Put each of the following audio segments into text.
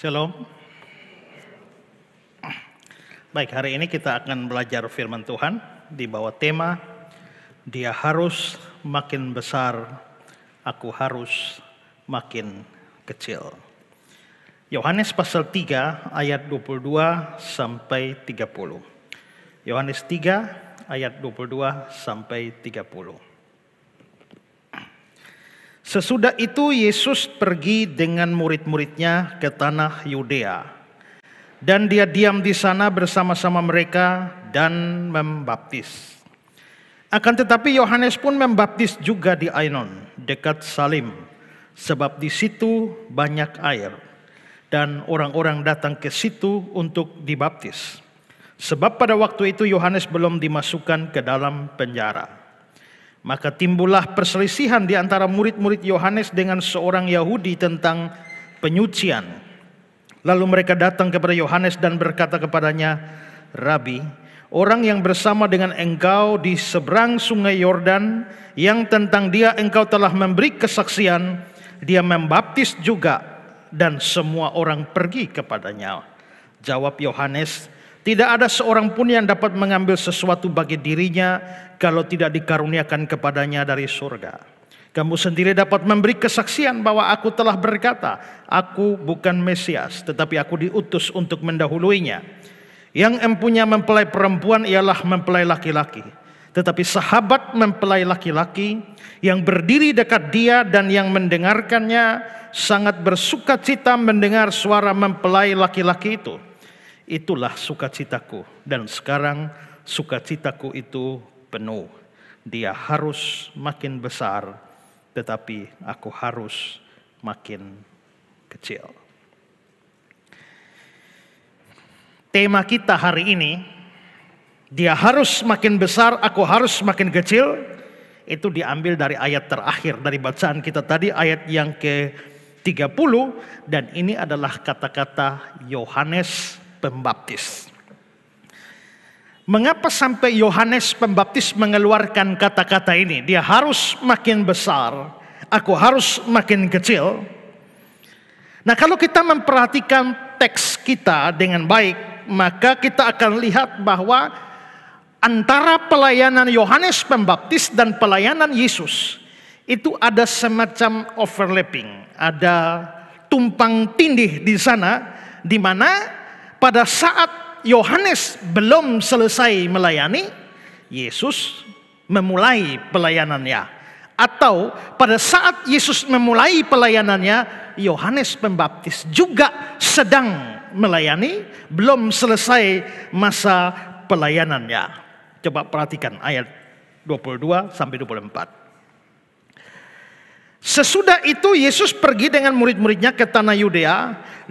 Shalom. Baik, hari ini kita akan belajar firman Tuhan di bawah tema Dia harus makin besar, aku harus makin kecil. Yohanes pasal 3 ayat 22 sampai 30. Yohanes 3 ayat 22 sampai 30. Sesudah itu Yesus pergi dengan murid-muridnya ke tanah Yudea, dan dia diam di sana bersama-sama mereka dan membaptis. Akan tetapi Yohanes pun membaptis juga di Ainon, dekat Salim, sebab di situ banyak air, dan orang-orang datang ke situ untuk dibaptis. Sebab pada waktu itu Yohanes belum dimasukkan ke dalam penjara. Maka timbullah perselisihan di antara murid-murid Yohanes dengan seorang Yahudi tentang penyucian. Lalu mereka datang kepada Yohanes dan berkata kepadanya, "Rabi, orang yang bersama dengan engkau di seberang sungai Yordan, yang tentang dia engkau telah memberi kesaksian, dia membaptis juga, dan semua orang pergi kepadanya." Jawab Yohanes, "Tidak ada seorang pun yang dapat mengambil sesuatu bagi dirinya kalau tidak dikaruniakan kepadanya dari surga. Kamu sendiri dapat memberi kesaksian bahwa aku telah berkata, aku bukan Mesias, tetapi aku diutus untuk mendahuluinya. Yang empunya mempelai perempuan ialah mempelai laki-laki. Tetapi sahabat mempelai laki-laki yang berdiri dekat dia dan yang mendengarkannya sangat bersukacita mendengar suara mempelai laki-laki itu. Itulah sukacitaku, dan sekarang sukacitaku itu penuh. Dia harus makin besar, tetapi aku harus makin kecil." Tema kita hari ini, dia harus makin besar, aku harus makin kecil, itu diambil dari ayat terakhir dari bacaan kita tadi, ayat yang ke-30, dan ini adalah kata-kata Yohanes Pembaptis. Mengapa sampai Yohanes Pembaptis mengeluarkan kata-kata ini? Dia harus makin besar, aku harus makin kecil. Nah, kalau kita memperhatikan teks kita dengan baik, maka kita akan lihat bahwa antara pelayanan Yohanes Pembaptis dan pelayanan Yesus itu ada semacam overlapping, ada tumpang tindih di sana, di mana pada saat Yohanes belum selesai melayani, Yesus memulai pelayanannya. Atau pada saat Yesus memulai pelayanannya, Yohanes Pembaptis juga sedang melayani, belum selesai masa pelayanannya. Coba perhatikan ayat 22 sampai 24. Sesudah itu Yesus pergi dengan murid-muridnya ke tanah Yudea.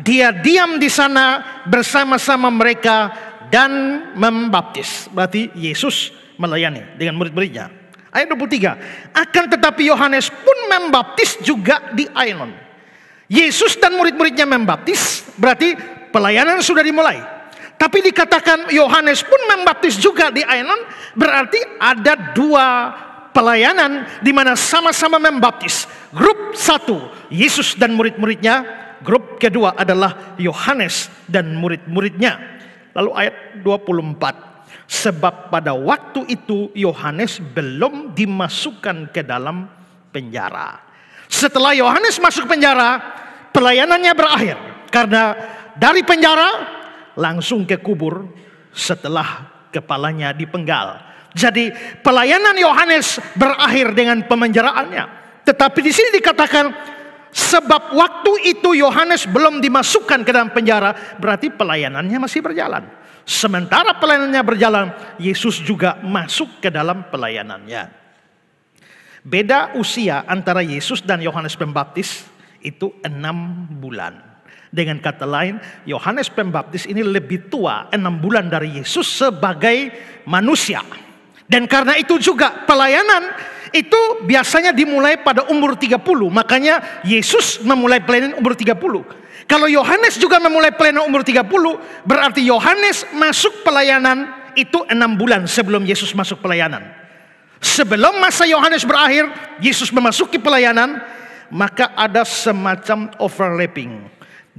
Dia diam di sana bersama-sama mereka dan membaptis. Berarti Yesus melayani dengan murid-muridnya. Ayat 23. Akan tetapi Yohanes pun membaptis juga di Ainon. Yesus dan murid-muridnya membaptis, berarti pelayanan sudah dimulai. Tapi dikatakan Yohanes pun membaptis juga di Ainon, berarti ada dua pelayanan di mana sama-sama membaptis. Grup satu, Yesus dan murid-muridnya. Grup kedua adalah Yohanes dan murid-muridnya. Lalu ayat 24. Sebab pada waktu itu Yohanes belum dimasukkan ke dalam penjara. Setelah Yohanes masuk penjara, pelayanannya berakhir. Karena dari penjara langsung ke kubur setelah kepalanya dipenggal. Jadi pelayanan Yohanes berakhir dengan pemenjaraannya. Tetapi di sini dikatakan sebab waktu itu Yohanes belum dimasukkan ke dalam penjara, berarti pelayanannya masih berjalan. Sementara pelayanannya berjalan, Yesus juga masuk ke dalam pelayanannya. Beda usia antara Yesus dan Yohanes Pembaptis itu 6 bulan. Dengan kata lain, Yohanes Pembaptis ini lebih tua 6 bulan dari Yesus sebagai manusia. Dan karena itu juga pelayanan itu biasanya dimulai pada umur 30. Makanya Yesus memulai pelayanan umur 30. Kalau Yohanes juga memulai pelayanan umur 30, berarti Yohanes masuk pelayanan itu 6 bulan sebelum Yesus masuk pelayanan. Sebelum masa Yohanes berakhir, Yesus memasuki pelayanan, maka ada semacam overlapping.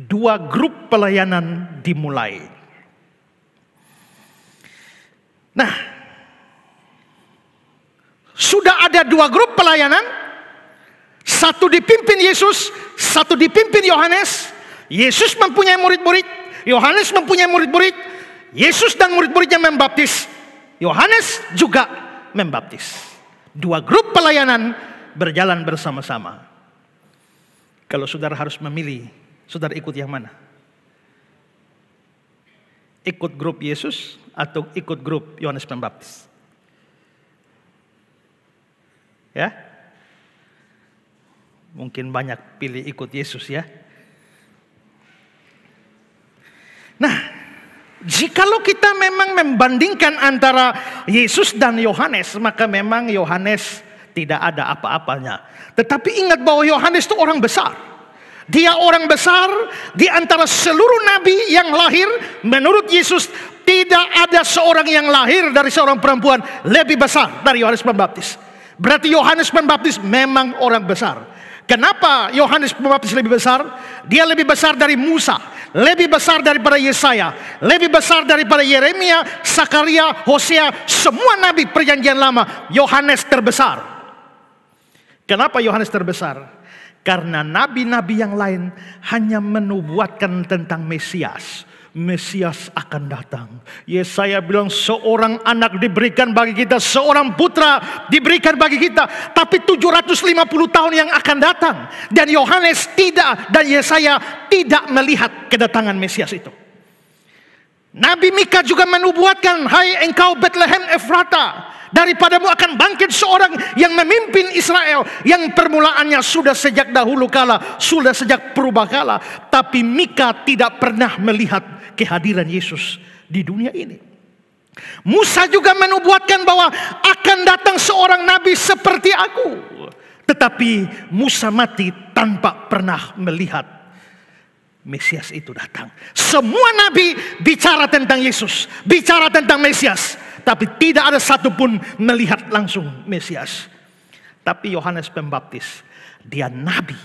dua grup pelayanan dimulai. Nah, sudah ada dua grup pelayanan. Satu dipimpin Yesus, satu dipimpin Yohanes. Yesus mempunyai murid-murid, Yohanes mempunyai murid-murid. Yesus dan murid-muridnya membaptis, Yohanes juga membaptis. Dua grup pelayanan berjalan bersama-sama. Kalau saudara harus memilih, saudara ikut yang mana? Ikut grup Yesus atau ikut grup Yohanes Pembaptis? Ya, mungkin banyak pilih ikut Yesus ya. Nah, jikalau kita memang membandingkan antara Yesus dan Yohanes, maka memang Yohanes tidak ada apa-apanya. Tetapi ingat bahwa Yohanes itu orang besar. Dia orang besar di antara seluruh nabi yang lahir. Menurut Yesus tidak ada seorang yang lahir dari seorang perempuan lebih besar dari Yohanes Pembaptis. Berarti Yohanes Pembaptis memang orang besar. Kenapa Yohanes Pembaptis lebih besar? Dia lebih besar dari Musa, lebih besar daripada Yesaya, lebih besar daripada Yeremia, Sakaria, Hosea, semua nabi perjanjian lama. Yohanes terbesar. Kenapa Yohanes terbesar? Karena nabi-nabi yang lain hanya menubuatkan tentang Mesias. Mesias akan datang. Yesaya bilang seorang anak diberikan bagi kita, seorang putra diberikan bagi kita. Tapi 750 tahun yang akan datang. Dan Yohanes tidak, dan Yesaya tidak melihat kedatangan Mesias itu. Nabi Mika juga menubuatkan, hai engkau Bethlehem Efrata, daripadamu akan bangkit seorang yang memimpin Israel, yang permulaannya sudah sejak dahulu kala, sudah sejak purbakala. Tapi Mika tidak pernah melihat kehadiran Yesus di dunia ini. Musa juga menubuatkan bahwa akan datang seorang nabi seperti aku. Tetapi Musa mati tanpa pernah melihat Mesias itu datang. Semua nabi bicara tentang Yesus, bicara tentang Mesias, tapi tidak ada satupun melihat langsung Mesias. Tapi Yohanes Pembaptis, dia nabi.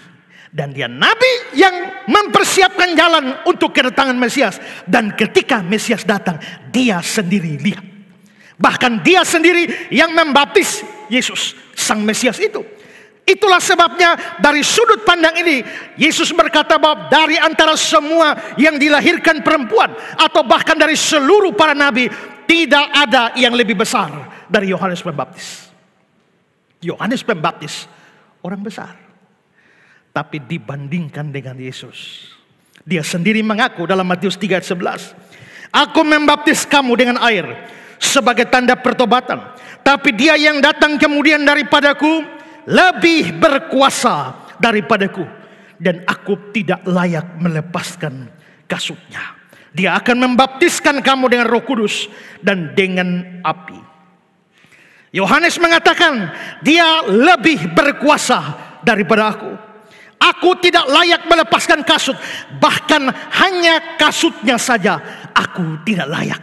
Dan dia nabi yang mempersiapkan jalan untuk kedatangan Mesias. Dan ketika Mesias datang, dia sendiri lihat. Bahkan dia sendiri yang membaptis Yesus, sang Mesias itu. Itulah sebabnya dari sudut pandang ini Yesus berkata bahwa dari antara semua yang dilahirkan perempuan, atau bahkan dari seluruh para nabi, tidak ada yang lebih besar dari Yohanes Pembaptis. Yohanes Pembaptis orang besar. Tapi dibandingkan dengan Yesus, dia sendiri mengaku dalam Matius 3 ayat 11, aku membaptis kamu dengan air sebagai tanda pertobatan, tapi dia yang datang kemudian daripadaku lebih berkuasa daripadaku, dan aku tidak layak melepaskan kasutnya. Dia akan membaptiskan kamu dengan Roh Kudus dan dengan api. Yohanes mengatakan, dia lebih berkuasa daripada aku. Aku tidak layak melepaskan kasut, bahkan hanya kasutnya saja aku tidak layak.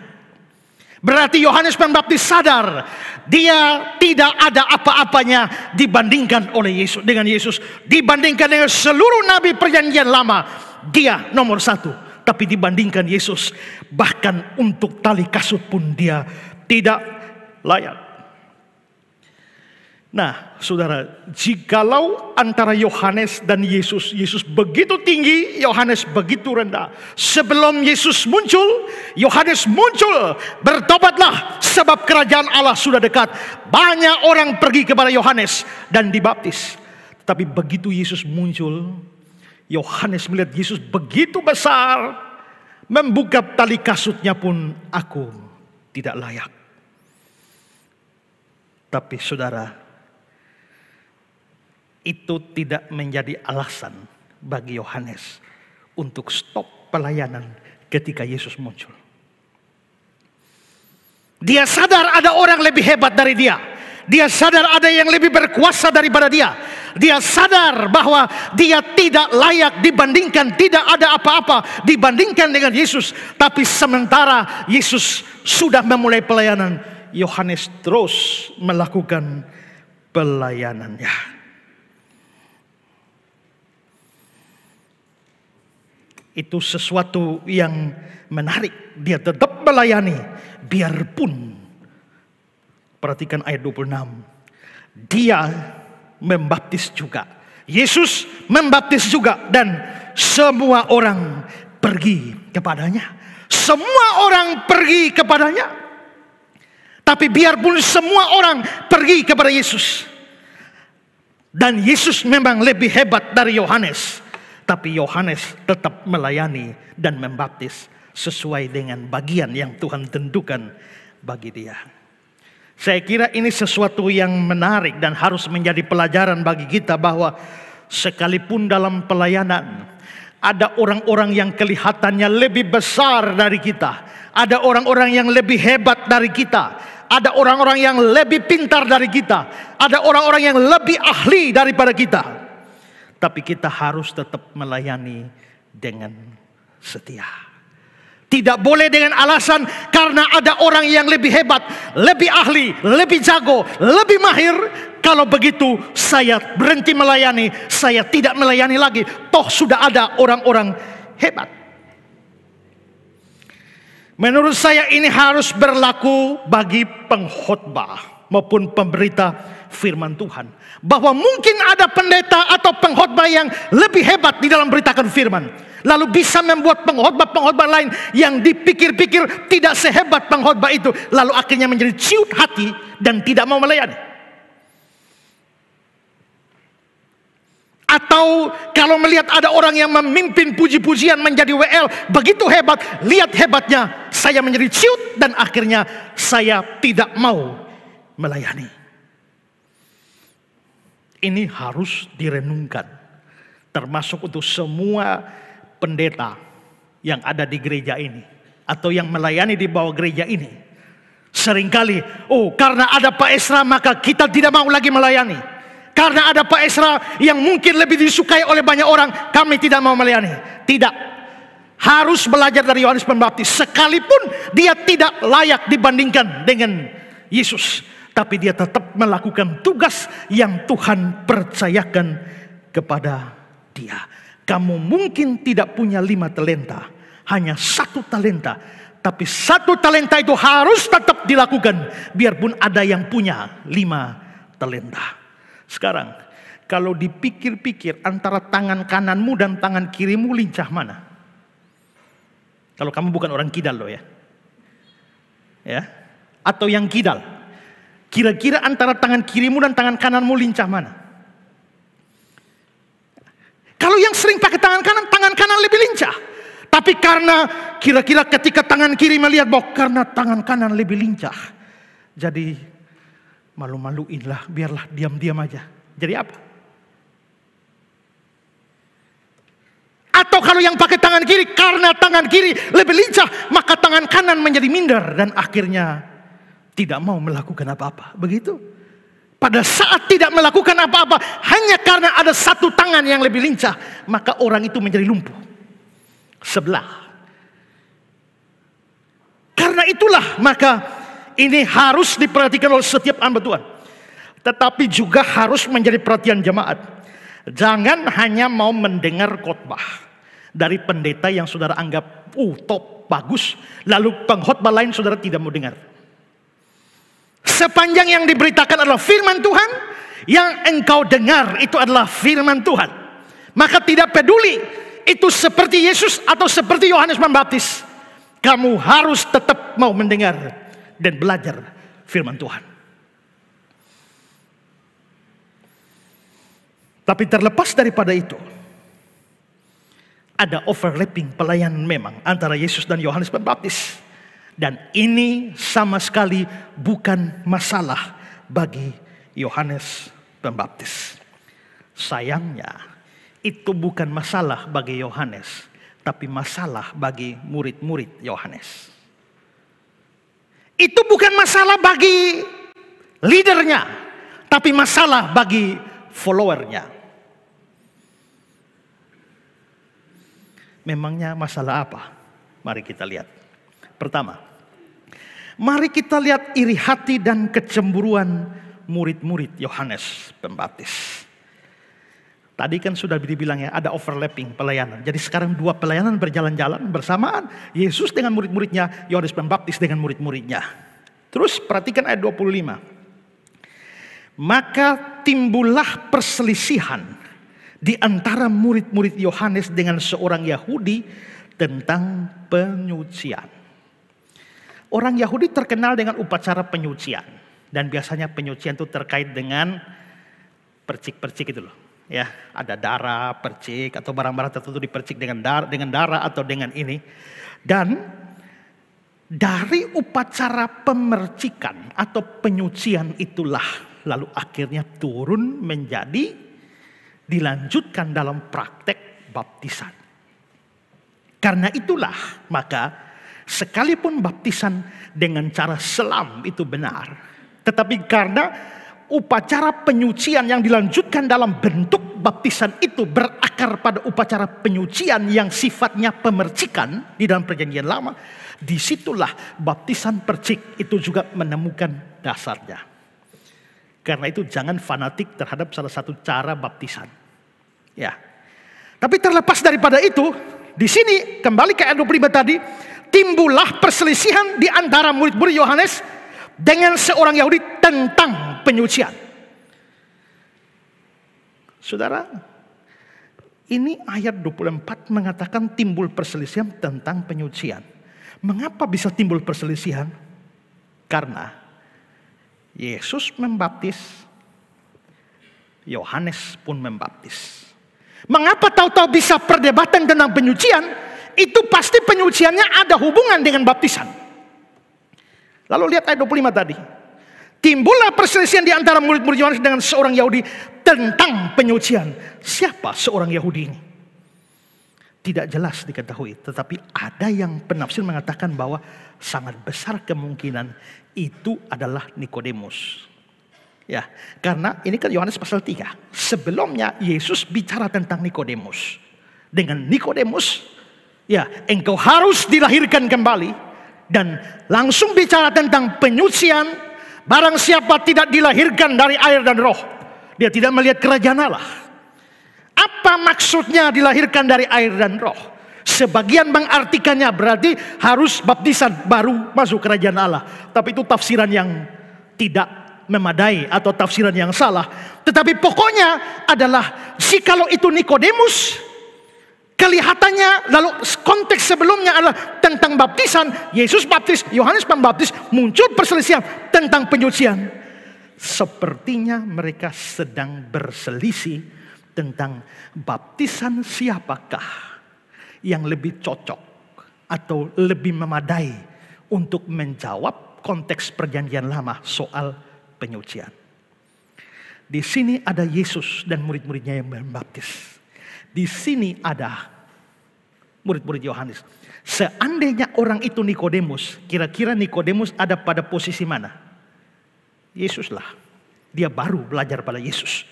Berarti Yohanes Pembaptis sadar dia tidak ada apa-apanya dibandingkan oleh Yesus, dengan Yesus, dibandingkan dengan seluruh nabi perjanjian lama. Dia nomor satu. Tapi dibandingkan Yesus, bahkan untuk tali kasut pun dia tidak layak. Nah, saudara, jikalau antara Yohanes dan Yesus, Yesus begitu tinggi, Yohanes begitu rendah. Sebelum Yesus muncul, Yohanes muncul, bertobatlah sebab kerajaan Allah sudah dekat. Banyak orang pergi kepada Yohanes dan dibaptis. Tapi begitu Yesus muncul, Yohanes melihat Yesus begitu besar, membuka tali kasutnya pun aku tidak layak. Tapi saudara, itu tidak menjadi alasan bagi Yohanes untuk stop pelayanan ketika Yesus muncul. Dia sadar ada orang lebih hebat dari dia. Dia sadar ada yang lebih berkuasa daripada dia. Dia sadar bahwa dia tidak layak dibandingkan, tidak ada apa-apa dibandingkan dengan Yesus. Tapi sementara Yesus sudah memulai pelayanan, Yohanes terus melakukan pelayanannya. Itu sesuatu yang menarik. Dia tetap melayani biarpun, perhatikan ayat 26, dia membaptis juga. Yesus membaptis juga dan semua orang pergi kepadanya. Semua orang pergi kepadanya. Tapi biarpun semua orang pergi kepada Yesus, dan Yesus memang lebih hebat dari Yohanes, tapi Yohanes tetap melayani dan membaptis sesuai dengan bagian yang Tuhan tentukan bagi dia. Saya kira ini sesuatu yang menarik dan harus menjadi pelajaran bagi kita, bahwa sekalipun dalam pelayanan ada orang-orang yang kelihatannya lebih besar dari kita, ada orang-orang yang lebih hebat dari kita, ada orang-orang yang lebih pintar dari kita, ada orang-orang yang lebih ahli daripada kita, tapi kita harus tetap melayani dengan setia. Tidak boleh dengan alasan karena ada orang yang lebih hebat, lebih ahli, lebih jago, lebih mahir. Kalau begitu saya berhenti melayani, saya tidak melayani lagi. Toh sudah ada orang-orang hebat. Menurut saya ini harus berlaku bagi pengkhotbah maupun pemberita firman Tuhan. Bahwa mungkin ada pendeta atau pengkhotbah yang lebih hebat di dalam beritakan firman, lalu bisa membuat pengkhotbah lain yang dipikir-pikir tidak sehebat pengkhotbah itu, lalu akhirnya menjadi ciut hati dan tidak mau melayani. Atau kalau melihat ada orang yang memimpin puji-pujian menjadi WL begitu hebat, lihat hebatnya, saya menjadi ciut dan akhirnya saya tidak mau melayani. Ini harus direnungkan, termasuk untuk semua pendeta yang ada di gereja ini atau yang melayani di bawah gereja ini. Seringkali, karena ada Pak Esra maka kita tidak mau lagi melayani. Karena ada Pak Esra yang mungkin lebih disukai oleh banyak orang, kami tidak mau melayani. Tidak. Harus belajar dari Yohanes Pembaptis. Sekalipun dia tidak layak dibandingkan dengan Yesus, tapi dia tetap melakukan tugas yang Tuhan percayakan kepada dia. Kamu mungkin tidak punya 5 talenta, hanya 1 talenta. Tapi 1 talenta itu harus tetap dilakukan, biarpun ada yang punya 5 talenta. Sekarang, kalau dipikir-pikir antara tangan kananmu dan tangan kirimu lincah mana? Kalau kamu bukan orang kidal loh ya. Atau yang kidal. Kira-kira antara tangan kirimu dan tangan kananmu lincah mana? Kalau yang sering pakai tangan kanan lebih lincah. Tapi karena kira-kira ketika tangan kiri melihat bahwa karena tangan kanan lebih lincah, jadi malu-maluinlah, biarlah diam-diam aja. Jadi apa? Atau kalau yang pakai tangan kiri, karena tangan kiri lebih lincah, maka tangan kanan menjadi minder dan akhirnya tidak mau melakukan apa-apa. Begitu. Pada saat tidak melakukan apa-apa, hanya karena ada 1 tangan yang lebih lincah, maka orang itu menjadi lumpuh sebelah. Karena itulah maka ini harus diperhatikan oleh setiap hamba Tuhan. Tetapi juga harus menjadi perhatian jemaat. Jangan hanya mau mendengar khotbah dari pendeta yang saudara anggap top, bagus, lalu pengkhotbah lain saudara tidak mau dengar. Sepanjang yang diberitakan adalah firman Tuhan, yang engkau dengar itu adalah firman Tuhan, maka tidak peduli itu seperti Yesus atau seperti Yohanes Pembaptis, kamu harus tetap mau mendengar dan belajar firman Tuhan. Tapi terlepas daripada itu, ada overlapping pelayanan memang antara Yesus dan Yohanes Pembaptis. Dan ini sama sekali bukan masalah bagi Yohanes Pembaptis. Sayangnya, itu bukan masalah bagi Yohanes, tapi masalah bagi murid-murid Yohanes. Itu bukan masalah bagi leadernya, tapi masalah bagi followernya. Memangnya masalah apa? Mari kita lihat. Pertama, mari kita lihat iri hati dan kecemburuan murid-murid Yohanes Pembaptis. Tadi kan sudah dibilang ya, ada overlapping pelayanan. Jadi sekarang dua pelayanan berjalan-jalan bersamaan. Yesus dengan murid-muridnya, Yohanes Pembaptis dengan murid-muridnya. Terus perhatikan ayat 25. Maka timbullah perselisihan di antara murid-murid Yohanes dengan seorang Yahudi tentang penyucian. Orang Yahudi terkenal dengan upacara penyucian. Dan biasanya penyucian itu terkait dengan percik-percik itu loh. Ya, ada darah, percik, atau barang-barang tertentu dipercik dengan darah atau dengan ini. Dan dari upacara pemercikan atau penyucian itulah lalu akhirnya turun menjadi dilanjutkan dalam praktek baptisan. Karena itulah maka sekalipun baptisan dengan cara selam itu benar, tetapi karena upacara penyucian yang dilanjutkan dalam bentuk baptisan itu berakar pada upacara penyucian yang sifatnya pemercikan di dalam perjanjian lama, disitulah baptisan percik itu juga menemukan dasarnya. Karena itu jangan fanatik terhadap salah satu cara baptisan. Ya. Tapi terlepas daripada itu, di sini kembali ke ayat 25 tadi, timbullah perselisihan di antara murid-murid Yohanes dengan seorang Yahudi tentang penyucian. Saudara, ini ayat 24 mengatakan timbul perselisihan tentang penyucian. Mengapa bisa timbul perselisihan? Karena Yesus membaptis, Yohanes pun membaptis. Mengapa tahu-tahu bisa perdebatan tentang penyucian? Itu pasti penyuciannya ada hubungan dengan baptisan. Lalu lihat ayat 25 tadi. Timbullah perselisihan di antara murid-murid Yohanes dengan seorang Yahudi tentang penyucian. Siapa seorang Yahudi ini? Tidak jelas diketahui. Tetapi ada yang penafsir mengatakan bahwa sangat besar kemungkinan itu adalah Nikodemus. Ya, karena ini kan Yohanes pasal 3. Sebelumnya Yesus bicara tentang Nikodemus. Dengan Nikodemus, ya, engkau harus dilahirkan kembali. Dan langsung bicara tentang penyucian. Barang siapa tidak dilahirkan dari air dan roh, dia tidak melihat kerajaan Allah. Apa maksudnya dilahirkan dari air dan roh? Sebagian mengartikannya berarti harus baptisan baru masuk kerajaan Allah. Tapi itu tafsiran yang tidak memadai atau tafsiran yang salah. Tetapi pokoknya adalah jikalau itu Nikodemus, kelihatannya lalu konteks sebelumnya adalah tentang baptisan, Yesus baptis, Yohanes Pembaptis, muncul perselisihan tentang penyucian. Sepertinya mereka sedang berselisih tentang baptisan siapakah yang lebih cocok atau lebih memadai untuk menjawab konteks perjanjian lama soal penyucian. Di sini ada Yesus dan murid-muridnya yang membaptis. Di sini ada murid-murid Yohanes. Seandainya orang itu Nikodemus, kira-kira Nikodemus ada pada posisi mana? Yesuslah. Dia baru belajar pada Yesus.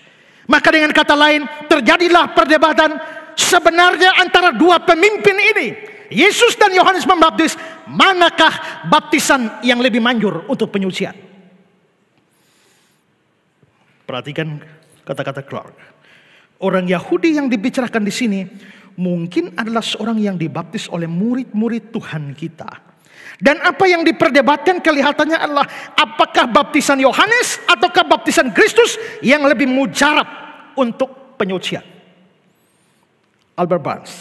Maka dengan kata lain, terjadilah perdebatan sebenarnya antara dua pemimpin ini, Yesus dan Yohanes Pembaptis, manakah baptisan yang lebih manjur untuk penyucian? Perhatikan kata-kata Clark. Orang Yahudi yang dibicarakan di sini mungkin adalah seorang yang dibaptis oleh murid-murid Tuhan kita. Dan apa yang diperdebatkan kelihatannya adalah apakah baptisan Yohanes ataukah baptisan Kristus yang lebih mujarab untuk penyucian. Albert Barnes,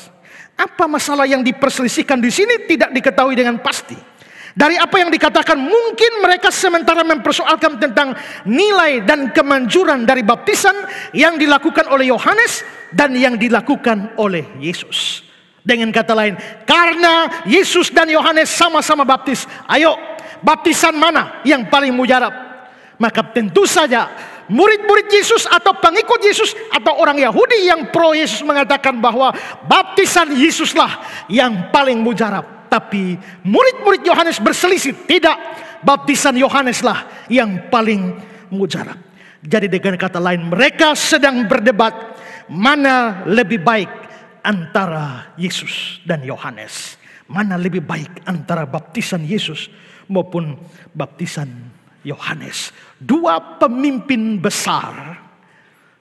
apa masalah yang diperselisihkan di sini tidak diketahui dengan pasti. Dari apa yang dikatakan mungkin mereka sementara mempersoalkan tentang nilai dan kemanjuran dari baptisan yang dilakukan oleh Yohanes dan yang dilakukan oleh Yesus. Dengan kata lain, karena Yesus dan Yohanes sama-sama baptis, ayo baptisan mana yang paling mujarab? Maka tentu saja murid-murid Yesus atau pengikut Yesus atau orang Yahudi yang pro Yesus mengatakan bahwa baptisan Yesuslah yang paling mujarab. Tapi murid-murid Yohanes berselisih, tidak, baptisan Yohaneslah yang paling mujarab. Jadi dengan kata lain, mereka sedang berdebat mana lebih baik antara Yesus dan Yohanes. Mana lebih baik antara baptisan Yesus maupun baptisan Yohanes. Dua pemimpin besar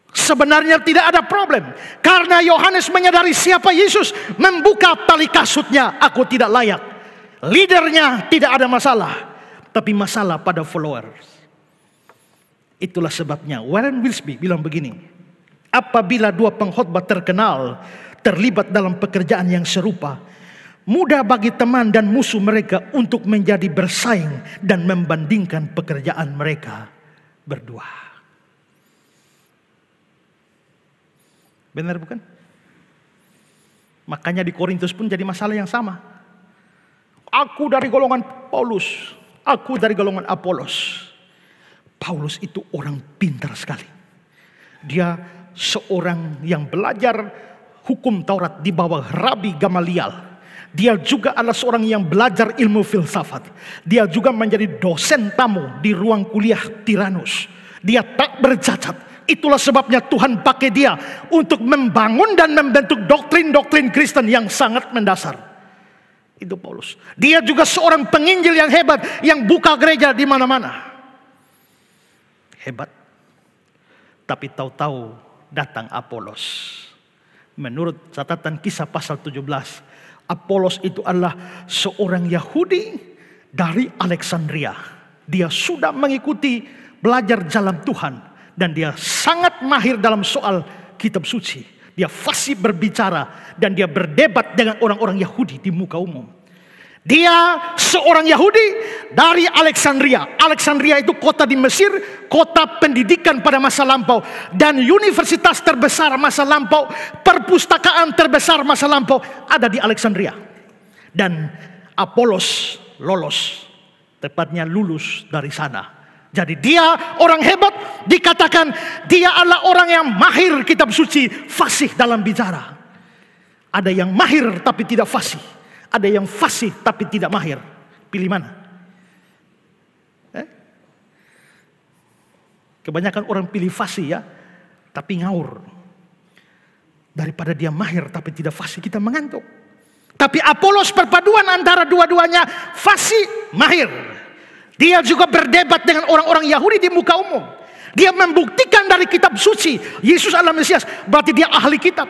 Sebenarnya tidak ada problem. Karena Yohanes menyadari siapa Yesus, membuka tali kasutnya. Aku tidak layak. Leadernya tidak ada masalah, tapi masalah pada followers. Itulah sebabnya Warren Wiersbe bilang begini, apabila dua pengkhotbah terkenal terlibat dalam pekerjaan yang serupa, mudah bagi teman dan musuh mereka untuk menjadi bersaing dan membandingkan pekerjaan mereka berdua. Benar bukan? Makanya di Korintus pun jadi masalah yang sama. Aku dari golongan Paulus, aku dari golongan Apolos. Paulus itu orang pintar sekali. Dia seorang yang belajar hukum Taurat di bawah Rabi Gamaliel. Dia juga adalah seorang yang belajar ilmu filsafat. Dia juga menjadi dosen tamu di ruang kuliah Tiranus. Dia tak bercacat. Itulah sebabnya Tuhan pakai dia untuk membangun dan membentuk doktrin-doktrin Kristen yang sangat mendasar. Itu Paulus. Dia juga seorang penginjil yang hebat, yang buka gereja di mana-mana. Hebat. Tapi tahu-tahu datang Apolos. Menurut catatan Kisah pasal 17, Apolos itu adalah seorang Yahudi dari Alexandria. Dia sudah mengikuti belajar jalan Tuhan. Dan dia sangat mahir dalam soal kitab suci. Dia fasih berbicara dan dia berdebat dengan orang-orang Yahudi di muka umum. Dia seorang Yahudi dari Alexandria. Alexandria itu kota di Mesir, kota pendidikan pada masa lampau. Dan universitas terbesar masa lampau, perpustakaan terbesar masa lampau ada di Alexandria. Dan Apolos lolos, tepatnya lulus dari sana. Jadi dia orang hebat, dikatakan dia adalah orang yang mahir kitab suci, fasih dalam bicara. Ada yang mahir tapi tidak fasih. Ada yang fasih tapi tidak mahir. Pilih mana? Kebanyakan orang pilih fasih ya, tapi ngaur. Daripada dia mahir tapi tidak fasih, kita mengantuk. Tapi Apolos perpaduan antara dua-duanya, fasih, mahir. Dia juga berdebat dengan orang-orang Yahudi di muka umum. Dia membuktikan dari kitab suci Yesus adalah Mesias, berarti dia ahli kitab.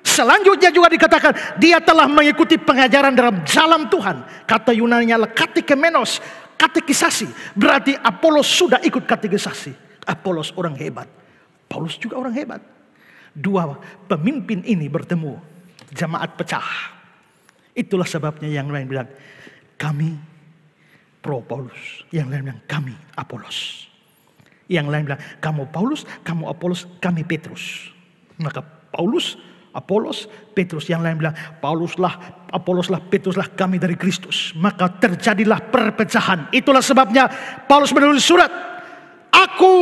Selanjutnya juga dikatakan dia telah mengikuti pengajaran dalam jalan Tuhan. Kata Yunaninya adalah katekemenos, katekisasi. Berarti Apolos sudah ikut katekisasi. Apolos orang hebat, Paulus juga orang hebat. Dua pemimpin ini bertemu, jemaat pecah. Itulah sebabnya yang lain bilang kami pro Paulus, yang lain bilang kami Apolos. Yang lain bilang kamu Paulus, kamu Apolos, kami Petrus. Maka Paulus, Apolos, Petrus. Yang lain bilang Pauluslah, Apoloslah, Petruslah, kami dari Kristus. Maka terjadilah perpecahan. Itulah sebabnya Paulus menulis surat, aku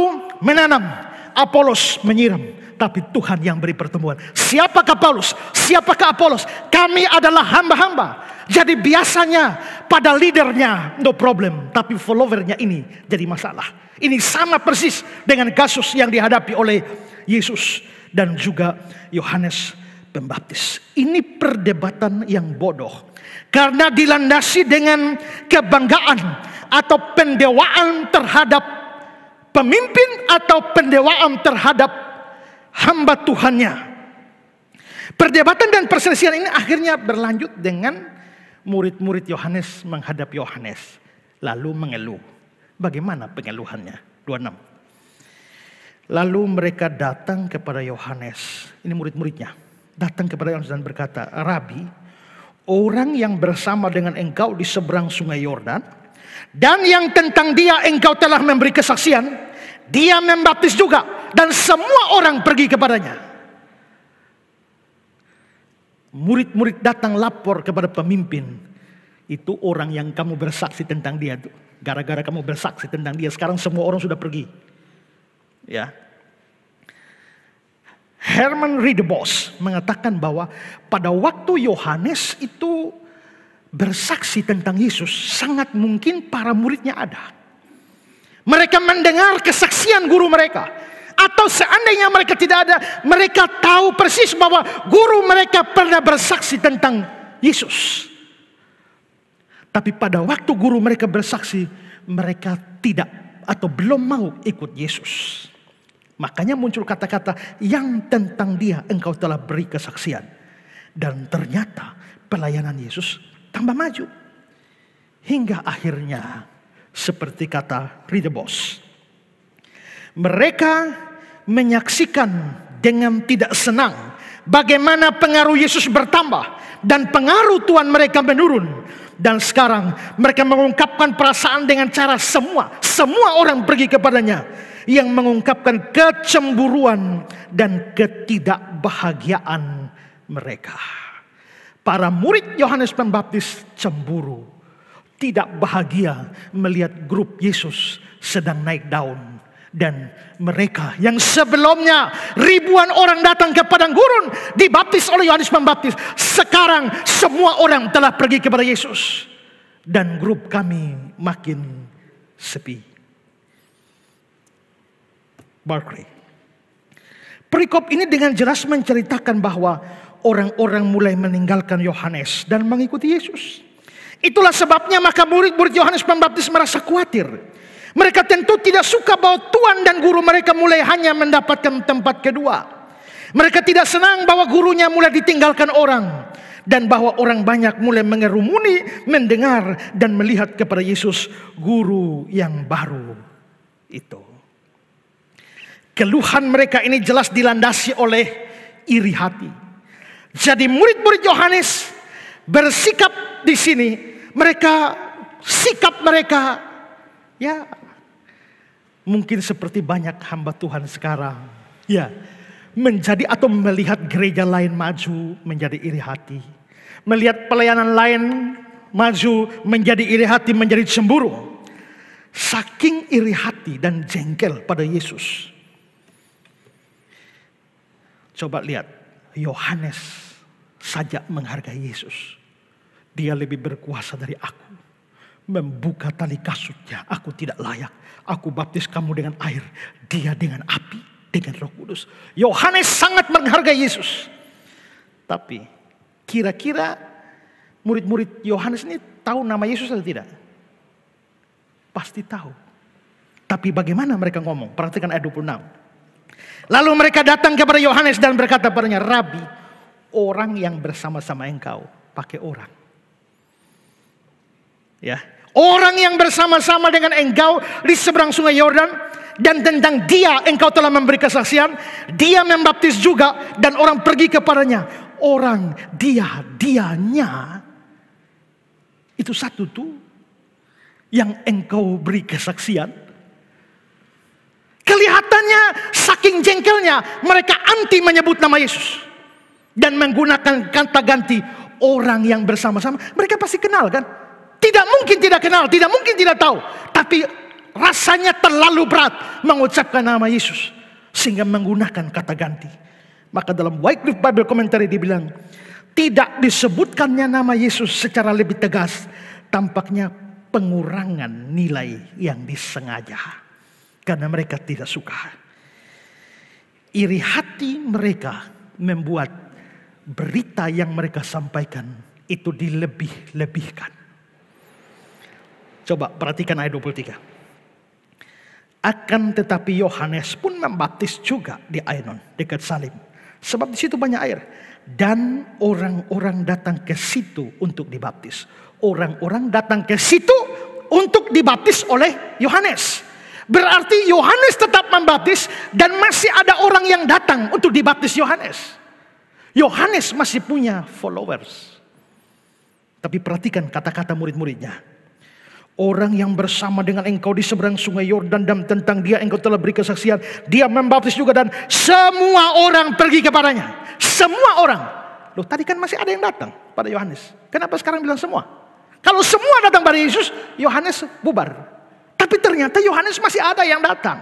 menanam, Apolos menyiram, tapi Tuhan yang beri pertumbuhan. Siapakah Paulus? Siapakah Apolos? Kami adalah hamba-hamba. Jadi biasanya pada leadernya no problem, tapi followernya ini jadi masalah. Ini sama persis dengan kasus yang dihadapi oleh Yesus dan juga Yohanes Pembaptis. Ini perdebatan yang bodoh. Karena dilandasi dengan kebanggaan atau pendewaan terhadap pemimpin atau pendewaan terhadap hamba Tuhannya. Perdebatan dan perselisihan ini akhirnya berlanjut dengan murid-murid Yohanes menghadap Yohanes, lalu mengeluh. Bagaimana pengeluhannya? 26. Lalu mereka datang kepada Yohanes, ini murid-muridnya, datang kepada Yohanes dan berkata, Rabi, orang yang bersama dengan engkau di seberang sungai Yordan, dan yang tentang dia engkau telah memberi kesaksian, dia membaptis juga, dan semua orang pergi kepadanya. Murid-murid datang lapor kepada pemimpin. Itu orang yang kamu bersaksi tentang dia tuh. Gara-gara kamu bersaksi tentang dia, sekarang semua orang sudah pergi. Ya. Herman Ridebos mengatakan bahwa pada waktu Yohanes itu bersaksi tentang Yesus, sangat mungkin para muridnya ada. Mereka mendengar kesaksian guru mereka. Atau seandainya mereka tidak ada, mereka tahu persis bahwa guru mereka pernah bersaksi tentang Yesus. Tapi pada waktu guru mereka bersaksi, mereka tidak atau belum mau ikut Yesus. Makanya muncul kata-kata yang tentang dia engkau telah beri kesaksian. Dan ternyata pelayanan Yesus tambah maju. Hingga akhirnya seperti kata Ridebos, mereka menyaksikan dengan tidak senang bagaimana pengaruh Yesus bertambah dan pengaruh Tuhan mereka menurun. Dan sekarang mereka mengungkapkan perasaan dengan cara semua orang pergi kepadanya, yang mengungkapkan kecemburuan dan ketidakbahagiaan mereka. Para murid Yohanes Pembaptis cemburu, tidak bahagia melihat grup Yesus sedang naik daun. Dan mereka yang sebelumnya ribuan orang datang ke padang gurun dibaptis oleh Yohanes Pembaptis, sekarang semua orang telah pergi kepada Yesus. Dan grup kami makin sepi. Barclay. Perikop ini dengan jelas menceritakan bahwa orang-orang mulai meninggalkan Yohanes dan mengikuti Yesus. Itulah sebabnya maka murid-murid Yohanes Pembaptis merasa khawatir. Mereka tentu tidak suka bahwa Tuhan dan guru mereka mulai hanya mendapatkan tempat kedua. Mereka tidak senang bahwa gurunya mulai ditinggalkan orang. Dan bahwa orang banyak mulai mengerumuni, mendengar dan melihat kepada Yesus, guru yang baru itu. Keluhan mereka ini jelas dilandasi oleh iri hati. Jadi murid-murid Yohanes bersikap di sini, sikap mereka ya mungkin seperti banyak hamba Tuhan sekarang, ya, menjadi atau melihat gereja lain maju menjadi iri hati, melihat pelayanan lain maju menjadi iri hati, menjadi cemburu. Saking iri hati dan jengkel pada Yesus. Coba lihat, Yohanes saja menghargai Yesus. Dia lebih berkuasa dari aku. Membuka tali kasutnya, aku tidak layak. Aku baptis kamu dengan air, dia dengan api, dengan Roh Kudus. Yohanes sangat menghargai Yesus. Tapi kira-kira murid-murid Yohanes ini tahu nama Yesus atau tidak? Pasti tahu. Tapi bagaimana mereka ngomong? Perhatikan ayat 26. Lalu mereka datang kepada Yohanes dan berkata padanya, Rabi, orang yang bersama-sama engkau, pakai orang. Ya, orang yang bersama-sama dengan engkau di seberang sungai Yordan, dan tentang dia engkau telah memberi kesaksian, dia membaptis juga dan orang pergi kepadanya. Orang dianya itu satu tuh yang engkau beri kesaksian. Kelihatannya saking jengkelnya mereka anti menyebut nama Yesus. Dan menggunakan kata ganti orang yang bersama-sama. Mereka pasti kenal kan? Tidak mungkin tidak kenal, tidak mungkin tidak tahu. Tapi rasanya terlalu berat mengucapkan nama Yesus. Sehingga menggunakan kata ganti. Maka dalam Wycliffe Bible Commentary dibilang, tidak disebutkannya nama Yesus secara lebih tegas. Tampaknya pengurangan nilai yang disengaja. Karena mereka tidak suka. Iri hati mereka membuat berita yang mereka sampaikan itu dilebih-lebihkan. Coba perhatikan ayat 23. Akan tetapi Yohanes pun membaptis juga di Ainon, dekat Salim. Sebab di situ banyak air. Dan orang-orang datang ke situ untuk dibaptis. Orang-orang datang ke situ untuk dibaptis oleh Yohanes. Berarti Yohanes tetap membaptis dan masih ada orang yang datang untuk dibaptis Yohanes. Yohanes masih punya followers. Tapi perhatikan kata-kata murid-muridnya. Orang yang bersama dengan engkau di seberang sungai Yordan dan tentang dia engkau telah beri kesaksian. Dia membaptis juga dan semua orang pergi kepadanya. Semua orang. Loh, tadi kan masih ada yang datang pada Yohanes. Kenapa sekarang bilang semua? Kalau semua datang pada Yesus, Yohanes bubar. Tapi ternyata Yohanes masih ada yang datang.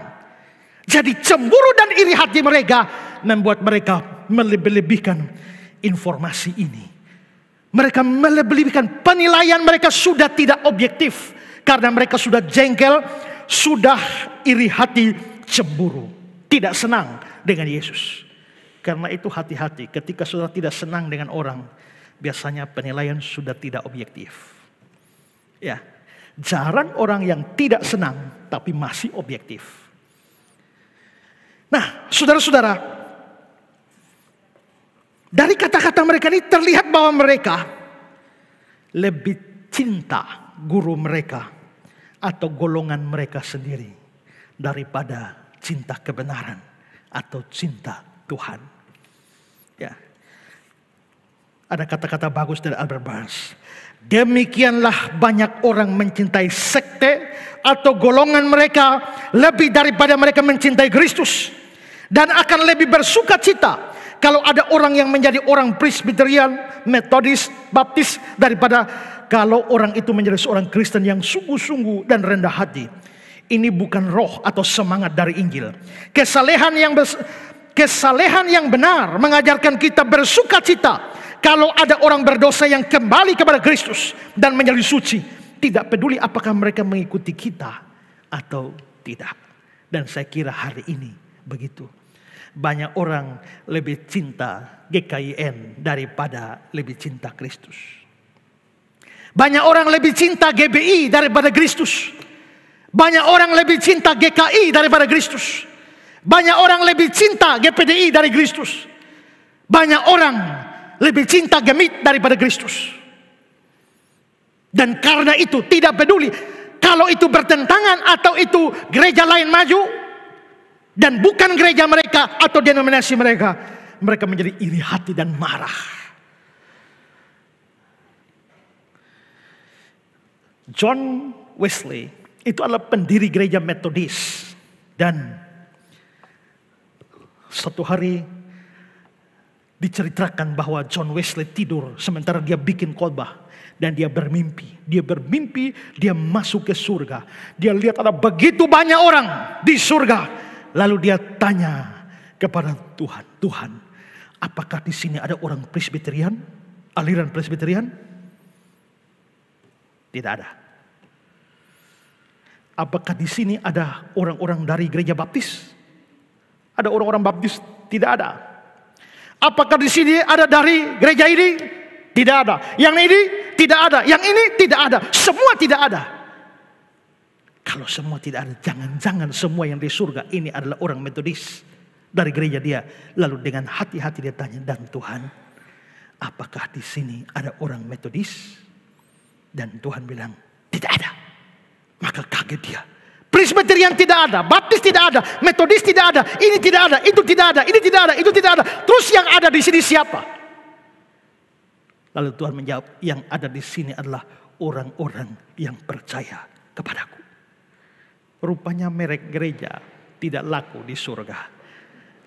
Jadi cemburu dan iri hati mereka membuat mereka melebih-lebihkan informasi ini. Mereka melebih-lebihkan, penilaian mereka sudah tidak objektif. Karena mereka sudah jengkel, sudah iri hati, cemburu. Tidak senang dengan Yesus. Karena itu hati-hati, ketika sudah tidak senang dengan orang, biasanya penilaian sudah tidak objektif. Ya. Jarang orang yang tidak senang tapi masih objektif. Nah, saudara-saudara, dari kata-kata mereka ini terlihat bahwa mereka lebih cinta guru mereka atau golongan mereka sendiri daripada cinta kebenaran atau cinta Tuhan. Ya. Ada kata-kata bagus dari Albert Barnes. Demikianlah banyak orang mencintai sekte atau golongan mereka lebih daripada mereka mencintai Kristus. Dan akan lebih bersuka cita kalau ada orang yang menjadi orang Presbyterian, Metodis, Baptis daripada kalau orang itu menjadi seorang Kristen yang sungguh-sungguh dan rendah hati. Ini bukan roh atau semangat dari Injil. Kesalehan yang benar mengajarkan kita bersuka cita kalau ada orang berdosa yang kembali kepada Kristus dan menjadi suci. Tidak peduli apakah mereka mengikuti kita atau tidak. Dan saya kira hari ini begitu. Banyak orang lebih cinta GKIN daripada lebih cinta Kristus. Banyak orang lebih cinta GBI daripada Kristus. Banyak orang lebih cinta GKI daripada Kristus. Banyak orang lebih cinta GPDI dari Kristus. Banyak orang lebih cinta Gemit daripada Kristus. Dan karena itu tidak peduli kalau itu bertentangan atau itu gereja lain maju dan bukan gereja mereka atau denominasi mereka, mereka menjadi iri hati dan marah. John Wesley itu adalah pendiri gereja Metodis, dan suatu hari diceritakan bahwa John Wesley tidur sementara dia bikin khotbah dan dia bermimpi. Dia masuk ke surga. Dia lihat ada begitu banyak orang di surga. Lalu dia tanya kepada Tuhan, Tuhan, apakah di sini ada orang Presbyterian, aliran Presbyterian? Tidak ada. Apakah di sini ada orang-orang dari gereja Baptis? Ada orang-orang Baptis? Tidak ada. Apakah di sini ada dari gereja ini? Tidak ada. Yang ini tidak ada. Yang ini tidak ada. Semua tidak ada. Kalau semua tidak ada, jangan-jangan semua yang di surga ini adalah orang Metodis dari gereja dia. Lalu dengan hati-hati dia tanya, dan Tuhan, apakah di sini ada orang Metodis? Dan Tuhan bilang, tidak ada. Maka kaget dia. Presbyterian tidak ada, Baptis tidak ada, Metodis tidak ada, ini tidak ada, itu tidak ada, ini tidak ada, itu tidak ada. Terus yang ada di sini siapa? Lalu Tuhan menjawab, yang ada di sini adalah orang-orang yang percaya kepadaku. Rupanya merek gereja tidak laku di surga.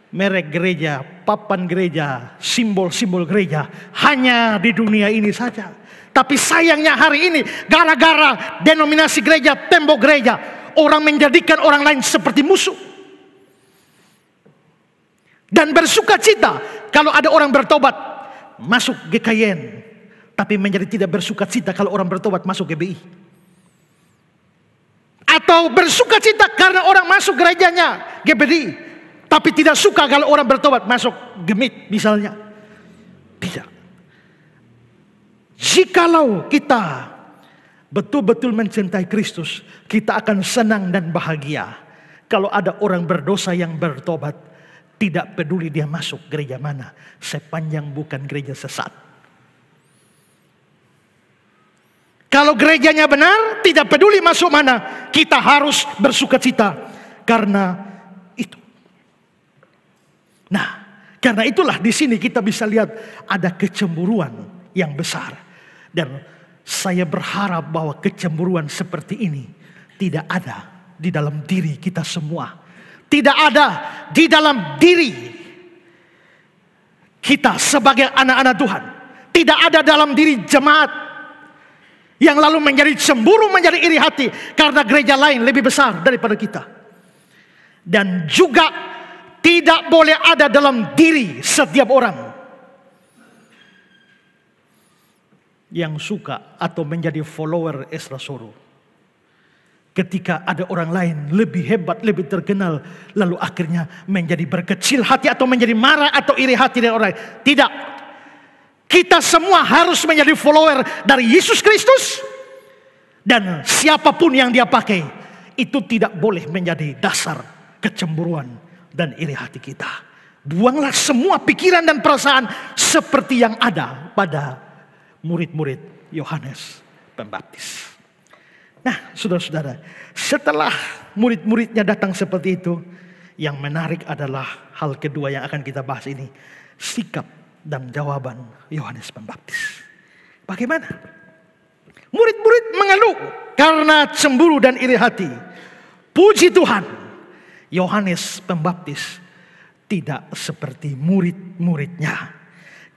Merek gereja, papan gereja, simbol-simbol gereja hanya di dunia ini saja. Tapi sayangnya hari ini gara-gara denominasi gereja, tembok gereja, orang menjadikan orang lain seperti musuh. Dan bersuka cita kalau ada orang bertobat masuk GKIN, tapi menjadi tidak bersuka cita kalau orang bertobat masuk GBI. Atau bersuka cita karena orang masuk gerejanya GBI, tapi tidak suka kalau orang bertobat masuk Gemit misalnya. Tidak. Jikalau kita betul-betul mencintai Kristus, kita akan senang dan bahagia kalau ada orang berdosa yang bertobat. Tidak peduli dia masuk gereja mana, sepanjang bukan gereja sesat. Kalau gerejanya benar, tidak peduli masuk mana, kita harus bersuka cita karena itu. Nah, karena itulah di sini kita bisa lihat ada kecemburuan yang besar. Dan saya berharap bahwa kecemburuan seperti ini tidak ada di dalam diri kita semua. Tidak ada di dalam diri kita sebagai anak-anak Tuhan. Tidak ada dalam diri jemaat yang lalu menjadi cemburu, menjadi iri hati karena gereja lain lebih besar daripada kita. Dan juga tidak boleh ada dalam diri setiap orang yang suka atau menjadi follower Ezra Soru. Ketika ada orang lain lebih hebat, lebih terkenal, lalu akhirnya menjadi berkecil hati atau menjadi marah atau iri hati dengan orang lain. Tidak. Kita semua harus menjadi follower dari Yesus Kristus. Dan siapapun yang dia pakai, itu tidak boleh menjadi dasar kecemburuan dan iri hati kita. Buanglah semua pikiran dan perasaan seperti yang ada pada murid-murid Yohanes Pembaptis. Nah, saudara-saudara, setelah murid-muridnya datang seperti itu, yang menarik adalah hal kedua yang akan kita bahas ini, sikap dan jawaban Yohanes Pembaptis. Bagaimana? Murid-murid mengeluh karena cemburu dan iri hati. Puji Tuhan, Yohanes Pembaptis tidak seperti murid-muridnya.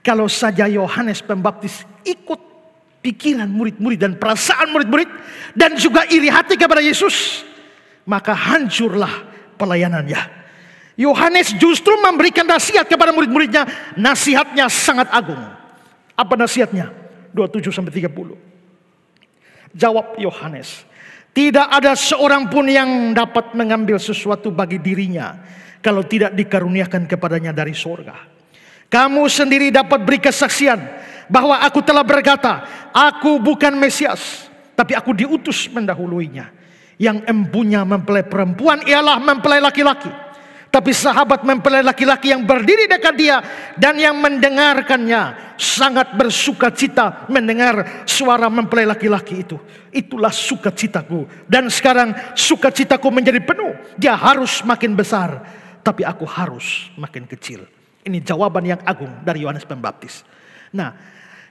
Kalau saja Yohanes Pembaptis ikut pikiran murid-murid dan perasaan murid-murid dan juga iri hati kepada Yesus, maka hancurlah pelayanannya. Yohanes justru memberikan nasihat kepada murid-muridnya. Nasihatnya sangat agung. Apa nasihatnya? 27-30. Jawab Yohanes, tidak ada seorang pun yang dapat mengambil sesuatu bagi dirinya kalau tidak dikaruniakan kepadanya dari sorga. Kamu sendiri dapat beri kesaksian bahwa aku telah berkata, aku bukan Mesias, tapi aku diutus mendahuluinya. Yang empunya mempelai perempuan ialah mempelai laki-laki. Tapi sahabat mempelai laki-laki yang berdiri dekat dia dan yang mendengarkannya sangat bersuka cita mendengar suara mempelai laki-laki itu. Itulah sukacitaku. Dan sekarang sukacitaku menjadi penuh. Dia harus makin besar, tapi aku harus makin kecil. Ini jawaban yang agung dari Yohanes Pembaptis. Nah,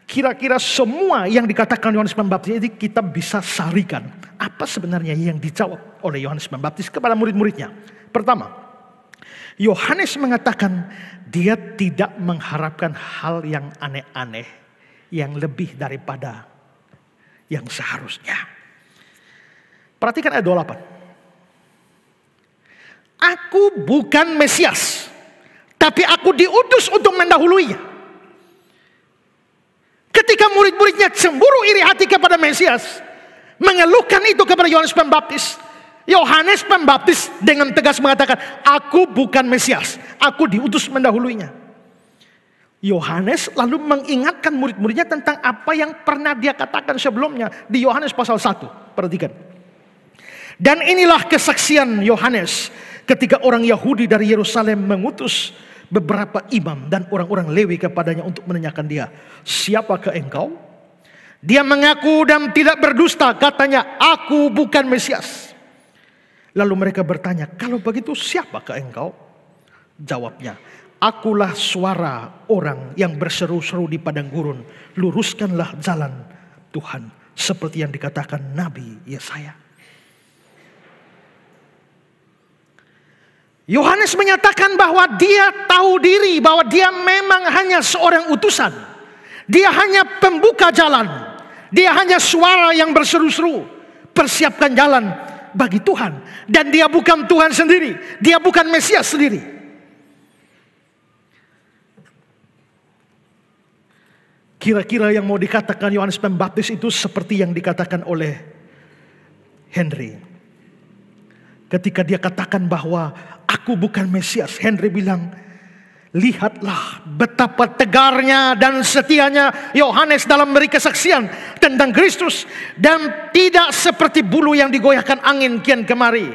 kira-kira semua yang dikatakan Yohanes Pembaptis ini kita bisa sarikan. Apa sebenarnya yang dijawab oleh Yohanes Pembaptis kepada murid-muridnya? Pertama, Yohanes mengatakan dia tidak mengharapkan hal yang aneh-aneh yang lebih daripada yang seharusnya. Perhatikan ayat 28. Aku bukan Mesias, tapi aku diutus untuk mendahuluinya. Ketika murid-muridnya cemburu iri hati kepada Mesias, mengeluhkan itu kepada Yohanes Pembaptis, Yohanes Pembaptis dengan tegas mengatakan, aku bukan Mesias, aku diutus mendahuluinya. Yohanes lalu mengingatkan murid-muridnya tentang apa yang pernah dia katakan sebelumnya di Yohanes pasal 1. Perhatikan. Dan inilah kesaksian Yohanes ketika orang Yahudi dari Yerusalem mengutus beberapa imam dan orang-orang Lewi kepadanya untuk menanyakan dia, siapakah engkau? Dia mengaku dan tidak berdusta, katanya, aku bukan Mesias. Lalu mereka bertanya, kalau begitu siapakah engkau? Jawabnya, akulah suara orang yang berseru-seru di padang gurun, luruskanlah jalan Tuhan, seperti yang dikatakan Nabi Yesaya. Yohanes menyatakan bahwa dia tahu diri, bahwa dia memang hanya seorang utusan. Dia hanya pembuka jalan. Dia hanya suara yang berseru-seru, persiapkan jalan bagi Tuhan. Dan dia bukan Tuhan sendiri, dia bukan Mesias sendiri. Kira-kira yang mau dikatakan Yohanes Pembaptis itu seperti yang dikatakan oleh Henry. Ketika dia katakan bahwa aku bukan Mesias, Henry bilang, lihatlah betapa tegarnya dan setianya Yohanes dalam memberi kesaksian tentang Kristus. Dan tidak seperti bulu yang digoyahkan angin kian kemari,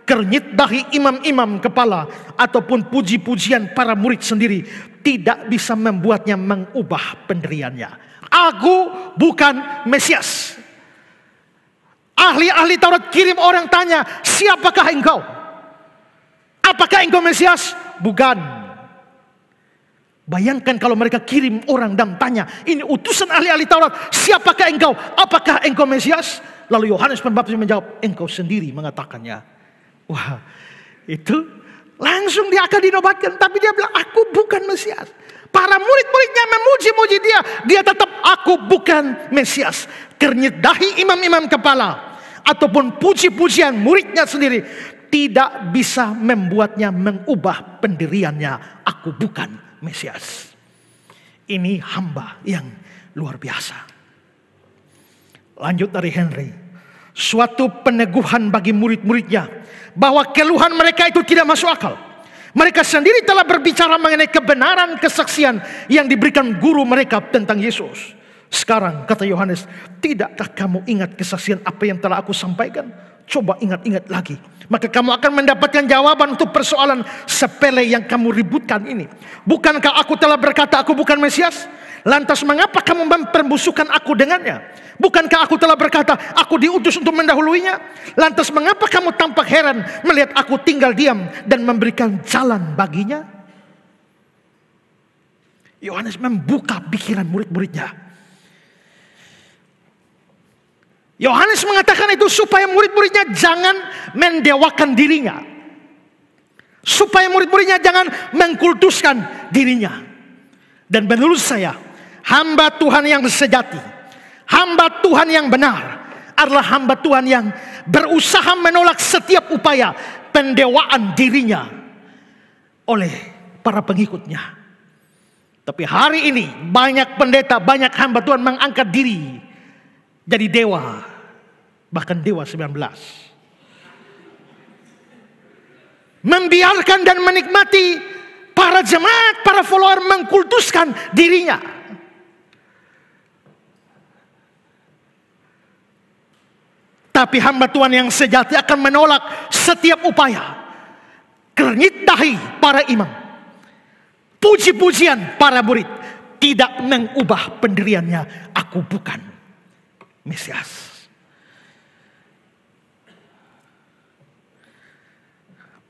kernyit dahi imam-imam kepala, ataupun puji-pujian para murid sendiri tidak bisa membuatnya mengubah pendiriannya. Aku bukan Mesias. Ahli-ahli Taurat kirim orang tanya, siapakah engkau? Apakah engkau Mesias? Bukan. Bayangkan kalau mereka kirim orang dan tanya, ini utusan ahli-ahli Taurat, siapakah engkau? Apakah engkau Mesias? Lalu Yohanes Pembaptis menjawab, engkau sendiri mengatakannya. Wah, itu langsung dia akan dinobatkan. Tapi dia bilang, aku bukan Mesias. Para murid-muridnya memuji-muji dia. Dia tetap, aku bukan Mesias. Kernyit dahi imam-imam kepala ataupun puji-pujian muridnya sendiri tidak bisa membuatnya mengubah pendiriannya. Aku bukan Mesias. Ini hamba yang luar biasa. Lanjut dari Henry. Suatu peneguhan bagi murid-muridnya bahwa keluhan mereka itu tidak masuk akal. Mereka sendiri telah berbicara mengenai kebenaran kesaksian yang diberikan guru mereka tentang Yesus. Sekarang kata Yohanes, tidakkah kamu ingat kesaksian apa yang telah aku sampaikan? Coba ingat-ingat lagi. Maka kamu akan mendapatkan jawaban untuk persoalan sepele yang kamu ributkan ini. Bukankah aku telah berkata aku bukan Mesias? Lantas mengapa kamu mempermusuhkan aku dengannya? Bukankah aku telah berkata aku diutus untuk mendahuluinya? Lantas mengapa kamu tampak heran melihat aku tinggal diam dan memberikan jalan baginya? Yohanes membuka pikiran murid-muridnya. Yohanes mengatakan itu supaya murid-muridnya jangan mendewakan dirinya. Supaya murid-muridnya jangan mengkultuskan dirinya. Dan menurut saya, hamba Tuhan yang sejati, hamba Tuhan yang benar adalah hamba Tuhan yang berusaha menolak setiap upaya pendewaan dirinya oleh para pengikutnya. Tapi hari ini banyak pendeta, banyak hamba Tuhan mengangkat diri jadi dewa, bahkan dewa 19. Membiarkan dan menikmati para jemaat, para follower mengkultuskan dirinya. Tapi hamba Tuhan yang sejati akan menolak setiap upaya kernyit dahi para imam, puji-pujian para murid, tidak mengubah pendiriannya. Aku bukan Mesias.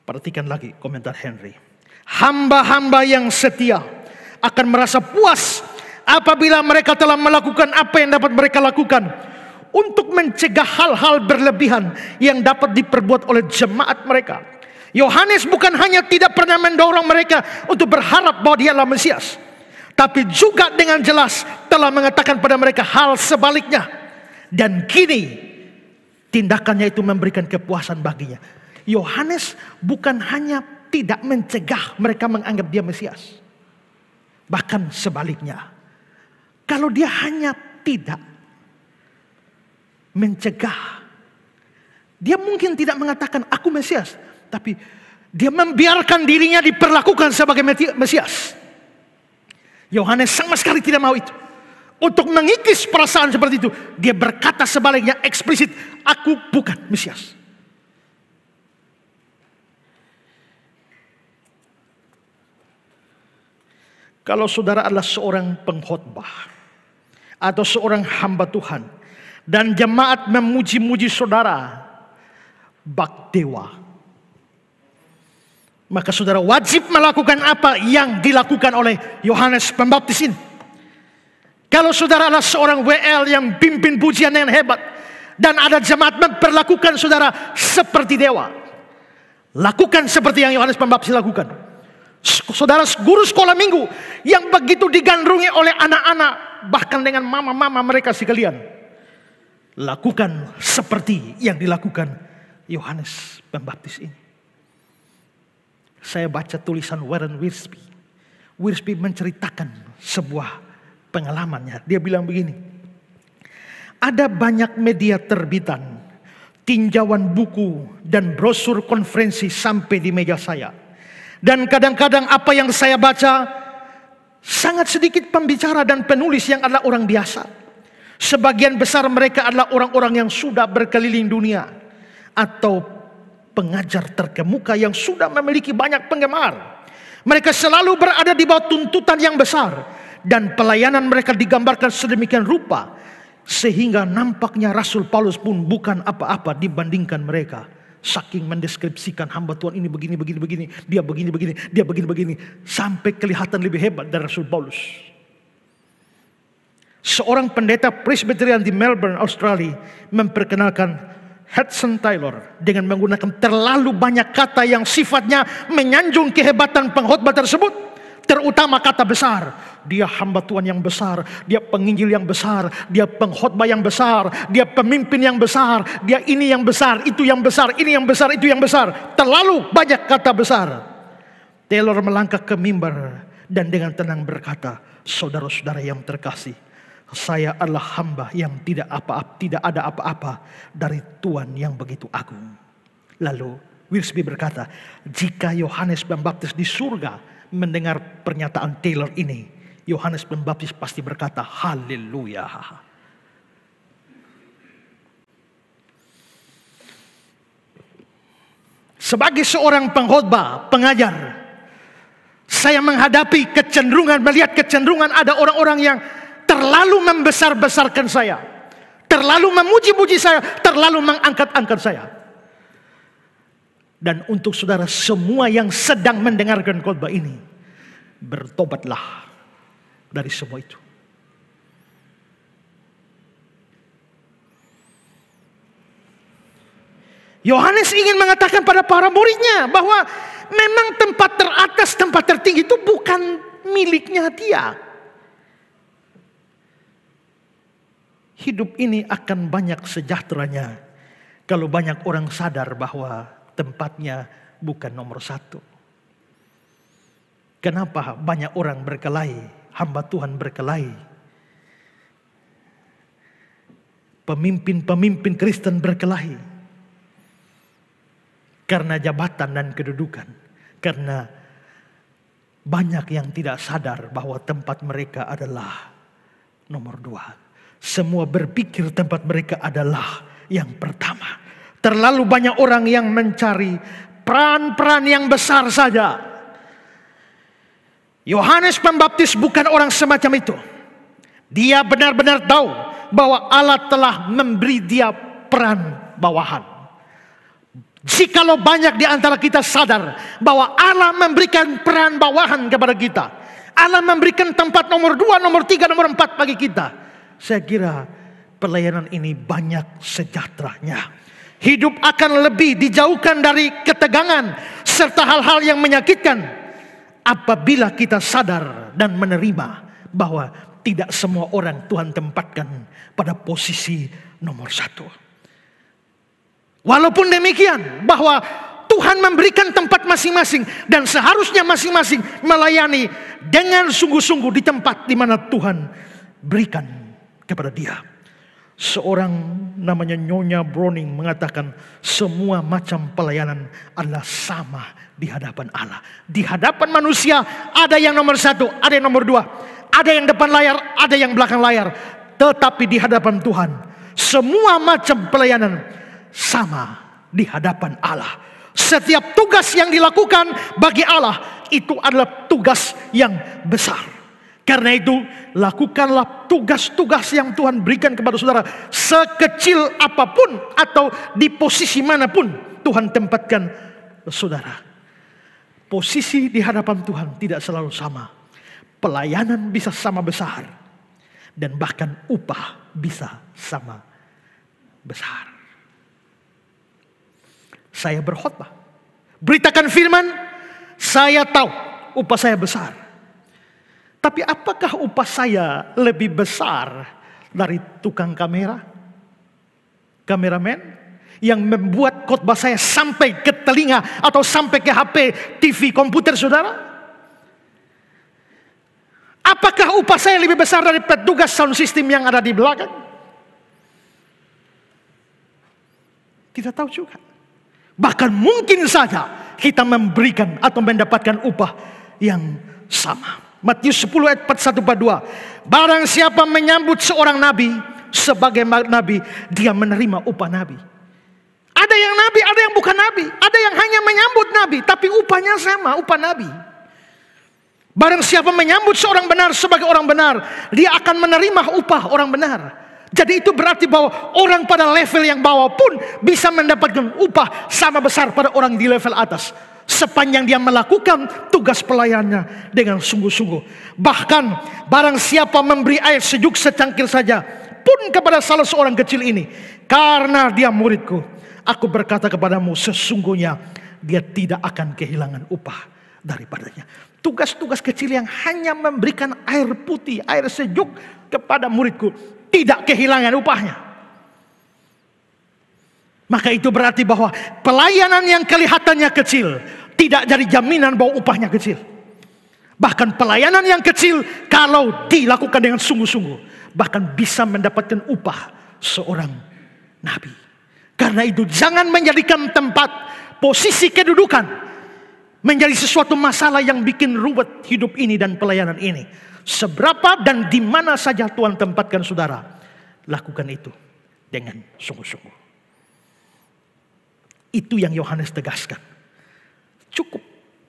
Perhatikan lagi komentar Henry. Hamba-hamba yang setia akan merasa puas apabila mereka telah melakukan apa yang dapat mereka lakukan untuk mencegah hal-hal berlebihan yang dapat diperbuat oleh jemaat mereka. Yohanes bukan hanya tidak pernah mendorong mereka untuk berharap bahwa dialah Mesias, tapi juga dengan jelas telah mengatakan pada mereka hal sebaliknya. Dan kini tindakannya itu memberikan kepuasan baginya. Yohanes bukan hanya tidak mencegah mereka menganggap dia Mesias, bahkan sebaliknya. Kalau dia hanya tidak mencegah, dia mungkin tidak mengatakan aku Mesias, tapi dia membiarkan dirinya diperlakukan sebagai Mesias. Yohanes sama sekali tidak mau itu. Untuk mengikis perasaan seperti itu, dia berkata sebaliknya eksplisit, aku bukan Mesias. Kalau saudara adalah seorang pengkhotbah atau seorang hamba Tuhan dan jemaat memuji-muji saudara bak dewa, maka saudara wajib melakukan apa yang dilakukan oleh Yohanes Pembaptis ini. Kalau saudara adalah seorang WL yang pimpin pujian yang hebat dan ada jemaat memperlakukan saudara seperti dewa, lakukan seperti yang Yohanes Pembaptis lakukan. Saudara guru sekolah minggu yang begitu digandrungi oleh anak-anak, bahkan dengan mama-mama mereka sekalian, lakukan seperti yang dilakukan Yohanes Pembaptis ini. Saya baca tulisan Warren Wiersbe. Wiersbe menceritakan sebuah pengalamannya. Dia bilang begini, ada banyak media terbitan, tinjauan buku dan brosur konferensi sampai di meja saya. Dan kadang-kadang apa yang saya baca, sangat sedikit pembicara dan penulis yang adalah orang biasa. Sebagian besar mereka adalah orang-orang yang sudah berkeliling dunia atau pengajar terkemuka yang sudah memiliki banyak penggemar. Mereka selalu berada di bawah tuntutan yang besar. Dan pelayanan mereka digambarkan sedemikian rupa sehingga nampaknya Rasul Paulus pun bukan apa-apa dibandingkan mereka. Saking mendeskripsikan hamba Tuhan ini begini, dia begini, dia begini, sampai kelihatan lebih hebat dari Rasul Paulus. Seorang pendeta Presbyterian di Melbourne, Australia memperkenalkan Hudson Taylor dengan menggunakan terlalu banyak kata yang sifatnya menyanjung kehebatan pengkhotbah tersebut. Terutama kata besar. Dia hamba Tuhan yang besar, dia penginjil yang besar, dia pengkhotbah yang besar, dia pemimpin yang besar, dia ini yang besar, itu yang besar, ini yang besar, itu yang besar. Terlalu banyak kata besar. Taylor melangkah ke mimbar dan dengan tenang berkata, saudara-saudara yang terkasih, saya adalah hamba yang tidak ada apa-apa dari Tuhan yang begitu agung. Lalu Wiersbe berkata, jika Yohanes Pembaptis di surga mendengar pernyataan Taylor ini, Yohanes Pembaptis pasti berkata, haleluya. Sebagai seorang pengkhotbah, pengajar, saya menghadapi melihat kecenderungan ada orang-orang yang terlalu membesar-besarkan saya, terlalu memuji-muji saya, terlalu mengangkat-angkat saya. Dan untuk saudara semua yang sedang mendengarkan khotbah ini, bertobatlah dari semua itu. Yohanes ingin mengatakan pada para muridnya bahwa memang tempat teratas, tempat tertinggi itu bukan miliknya dia. Hidup ini akan banyak sejahteranya kalau banyak orang sadar bahwa tempatnya bukan nomor satu. Kenapa banyak orang berkelahi, hamba Tuhan berkelahi, pemimpin-pemimpin Kristen berkelahi? Karena jabatan dan kedudukan. Karena banyak yang tidak sadar bahwa tempat mereka adalah nomor 2. Semua berpikir tempat mereka adalah yang pertama. Terlalu banyak orang yang mencari peran-peran yang besar saja. Yohanes Pembaptis bukan orang semacam itu. Dia benar-benar tahu bahwa Allah telah memberi dia peran bawahan. Jikalau banyak di antara kita sadar bahwa Allah memberikan peran bawahan kepada kita, Allah memberikan tempat nomor 2, nomor 3, nomor 4 bagi kita, saya kira pelayanan ini banyak sejahteranya. Hidup akan lebih dijauhkan dari ketegangan serta hal-hal yang menyakitkan apabila kita sadar dan menerima bahwa tidak semua orang Tuhan tempatkan pada posisi nomor 1. Walaupun demikian, bahwa Tuhan memberikan tempat masing-masing dan seharusnya masing-masing melayani dengan sungguh-sungguh di tempat di mana Tuhan berikan kepada dia. Seorang namanya Nyonya Browning mengatakan semua macam pelayanan adalah sama di hadapan Allah. Di hadapan manusia ada yang nomor 1, ada yang nomor 2, ada yang depan layar, ada yang belakang layar. Tetapi di hadapan Tuhan semua macam pelayanan sama di hadapan Allah. Setiap tugas yang dilakukan bagi Allah itu adalah tugas yang besar. Karena itu lakukanlah tugas-tugas yang Tuhan berikan kepada saudara, sekecil apapun atau di posisi manapun Tuhan tempatkan saudara. Posisi di hadapan Tuhan tidak selalu sama. Pelayanan bisa sama besar dan bahkan upah bisa sama besar. Saya berkhotbah, beritakan firman, saya tahu upah saya besar. Tapi apakah upah saya lebih besar dari tukang kamera? Kameramen yang membuat khotbah saya sampai ke telinga atau sampai ke HP, TV, komputer saudara? Apakah upah saya lebih besar dari petugas sound system yang ada di belakang? Tidak tahu juga. Bahkan mungkin saja kita memberikan atau mendapatkan upah yang sama. Matius 10 ayat 41-42. Barang siapa menyambut seorang nabi sebagai nabi, dia menerima upah nabi. Ada yang nabi, ada yang bukan nabi. Ada yang hanya menyambut nabi, tapi upahnya sama, upah nabi. Barang siapa menyambut seorang benar sebagai orang benar, dia akan menerima upah orang benar. Jadi itu berarti bahwa orang pada level yang bawah pun bisa mendapatkan upah sama besar pada orang di level atas. Sepanjang dia melakukan tugas pelayanannya dengan sungguh-sungguh. Bahkan barang siapa memberi air sejuk secangkir saja pun kepada salah seorang kecil ini, karena dia muridku, aku berkata kepadamu, sesungguhnya dia tidak akan kehilangan upah daripadanya. Tugas-tugas kecil yang hanya memberikan air putih, air sejuk kepada muridku, tidak kehilangan upahnya. Maka itu berarti bahwa pelayanan yang kelihatannya kecil tidak jadi jaminan bahwa upahnya kecil. Bahkan pelayanan yang kecil kalau dilakukan dengan sungguh-sungguh bahkan bisa mendapatkan upah seorang nabi. Karena itu jangan menjadikan tempat, posisi kedudukan menjadi sesuatu masalah yang bikin ruwet hidup ini dan pelayanan ini. Seberapa dan di mana saja Tuhan tempatkan saudara, lakukan itu dengan sungguh-sungguh. Itu yang Yohanes tegaskan. Cukup.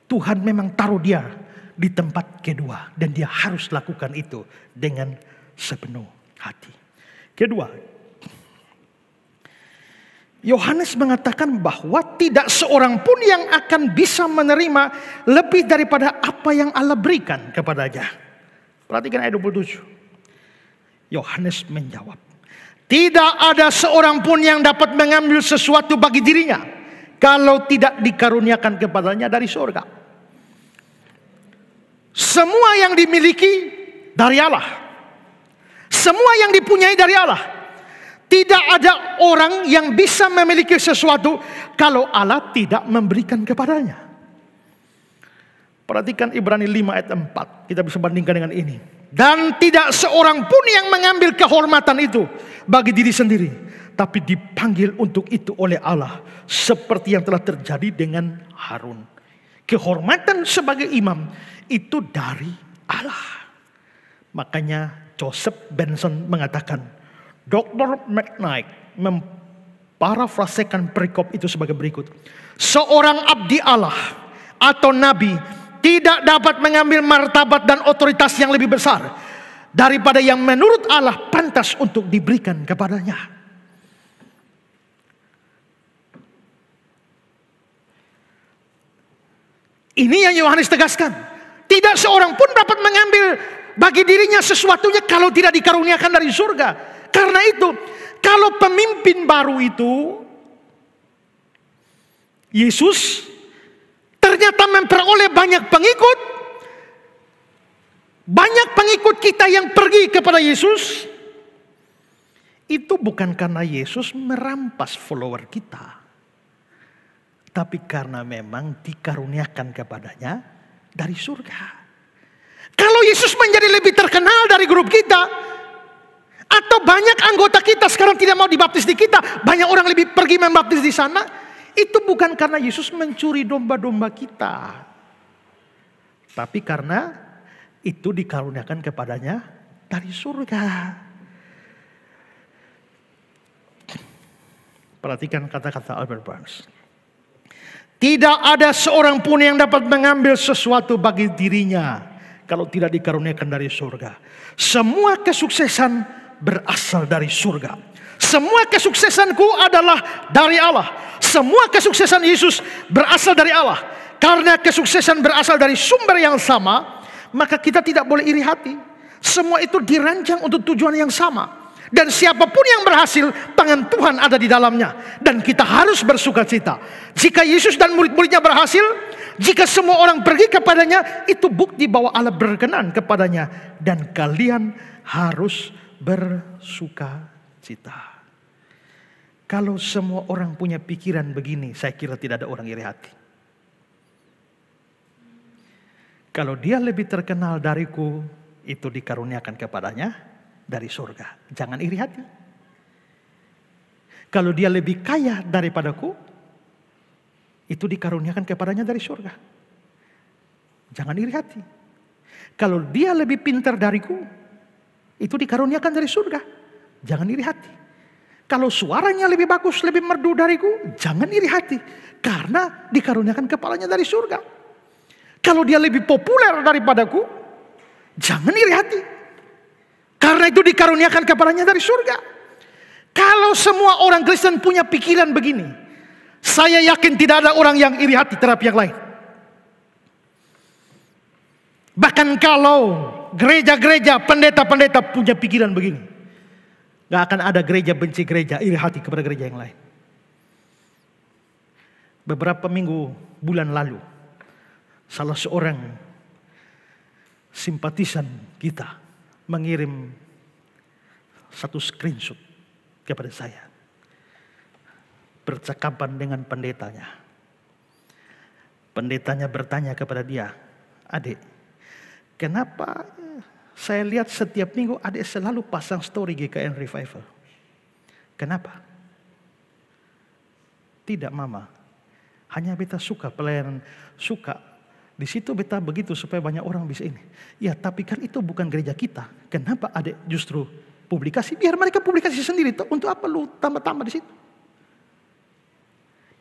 Tuhan memang taruh dia di tempat kedua. Dan dia harus lakukan itu dengan sepenuh hati. Kedua, Yohanes mengatakan bahwa tidak seorang pun yang akan bisa menerima lebih daripada apa yang Allah berikan kepadanya. Perhatikan ayat 27. Yohanes menjawab, tidak ada seorang pun yang dapat mengambil sesuatu bagi dirinya kalau tidak dikaruniakan kepadanya dari surga. Semua yang dimiliki dari Allah. Semua yang dipunyai dari Allah. Tidak ada orang yang bisa memiliki sesuatu kalau Allah tidak memberikan kepadanya. Perhatikan Ibrani 5 ayat 4. Kita bisa bandingkan dengan ini. Dan tidak seorang pun yang mengambil kehormatan itu bagi diri sendiri. Tapi dipanggil untuk itu oleh Allah. Seperti yang telah terjadi dengan Harun. Kehormatan sebagai imam itu dari Allah. Makanya Joseph Benson mengatakan, Dr. McKnight memparafrasekan perikop itu sebagai berikut. Seorang abdi Allah atau nabi tidak dapat mengambil martabat dan otoritas yang lebih besar daripada yang menurut Allah pantas untuk diberikan kepadanya. Ini yang Yohanes tegaskan. Tidak seorang pun dapat mengambil bagi dirinya sesuatunya kalau tidak dikaruniakan dari surga. Karena itu, kalau pemimpin baru itu, Yesus, ternyata memperoleh banyak pengikut. Banyak pengikut kita yang pergi kepada Yesus. Itu bukan karena Yesus merampas follower kita. Tapi karena memang dikaruniakan kepadanya dari surga. Kalau Yesus menjadi lebih terkenal dari grup kita, atau banyak anggota kita sekarang tidak mau dibaptis di kita, banyak orang lebih pergi membaptis di sana, itu bukan karena Yesus mencuri domba-domba kita. Tapi karena itu dikaruniakan kepadanya dari surga. Perhatikan kata-kata Albert Barnes. Tidak ada seorang pun yang dapat mengambil sesuatu bagi dirinya kalau tidak dikaruniakan dari surga. Semua kesuksesan berasal dari surga. Semua kesuksesanku adalah dari Allah. Semua kesuksesan Yesus berasal dari Allah. Karena kesuksesan berasal dari sumber yang sama, maka kita tidak boleh iri hati. Semua itu dirancang untuk tujuan yang sama. Dan siapapun yang berhasil, tangan Tuhan ada di dalamnya. Dan kita harus bersukacita. Jika Yesus dan murid-muridnya berhasil, jika semua orang pergi kepadanya, itu bukti bahwa Allah berkenan kepadanya. Dan kalian harus bersukacita. Kalau semua orang punya pikiran begini, saya kira tidak ada orang iri hati. Kalau dia lebih terkenal dariku, itu dikaruniakan kepadanya dari surga. Jangan iri hati. Kalau dia lebih kaya daripadaku, itu dikaruniakan kepadanya dari surga. Jangan iri hati. Kalau dia lebih pintar dariku, itu dikaruniakan dari surga. Jangan iri hati. Kalau suaranya lebih bagus, lebih merdu dariku, jangan iri hati. Karena dikaruniakan kepalanya dari surga. Kalau dia lebih populer daripadaku, jangan iri hati. Karena itu dikaruniakan kepalanya dari surga. Kalau semua orang Kristen punya pikiran begini, saya yakin tidak ada orang yang iri hati terhadap yang lain. Bahkan kalau gereja-gereja, pendeta-pendeta punya pikiran begini, gak akan ada gereja benci gereja, iri hati kepada gereja yang lain. Beberapa bulan lalu, salah seorang simpatisan kita mengirim satu screenshot kepada saya. Percakapan dengan pendetanya. Pendetanya bertanya kepada dia, "Adik, kenapa saya lihat setiap minggu adik selalu pasang story GKN Revival? Kenapa?" "Tidak mama, hanya beta suka pelayanan, suka. Di situ beta begitu supaya banyak orang bisa ini." "Ya tapi kan itu bukan gereja kita. Kenapa adik justru publikasi? Biar mereka publikasi sendiri. Untuk apa lu tambah-tambah di situ?"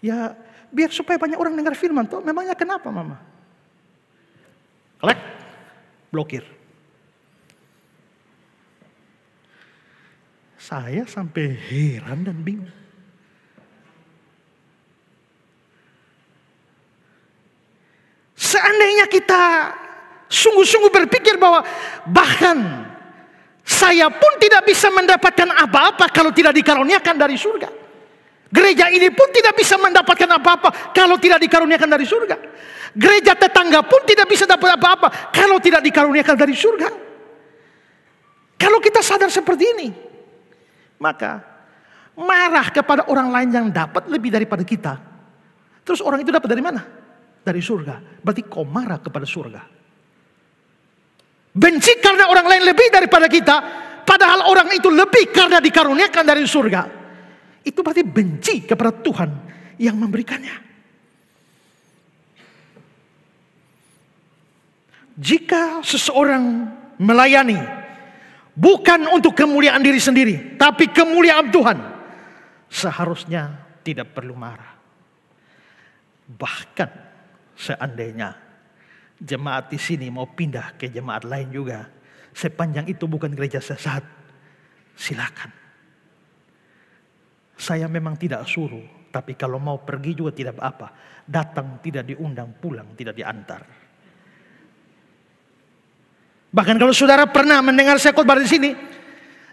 Ya biar supaya banyak orang dengar firman toh. Memangnya kenapa mama? Klik, blokir. Saya sampai heran dan bingung. Seandainya kita sungguh-sungguh berpikir bahwa bahkan saya pun tidak bisa mendapatkan apa-apa kalau tidak dikaruniakan dari surga. Gereja ini pun tidak bisa mendapatkan apa-apa kalau tidak dikaruniakan dari surga. Gereja tetangga pun tidak bisa dapat apa-apa kalau tidak dikaruniakan dari surga. Kalau kita sadar seperti ini, maka marah kepada orang lain yang dapat lebih daripada kita. Terus orang itu dapat dari mana? Dari surga. Berarti kau marah kepada surga. Benci karena orang lain lebih daripada kita, padahal orang itu lebih karena dikaruniakan dari surga. Itu berarti benci kepada Tuhan yang memberikannya. Jika seseorang melayani bukan untuk kemuliaan diri sendiri, tapi kemuliaan Tuhan, seharusnya tidak perlu marah. Bahkan seandainya jemaat di sini mau pindah ke jemaat lain juga, sepanjang itu bukan gereja sesat, silakan. Saya memang tidak suruh, tapi kalau mau pergi juga tidak apa-apa. Datang tidak diundang, pulang tidak diantar. Bahkan kalau saudara pernah mendengar saya khotbah di sini,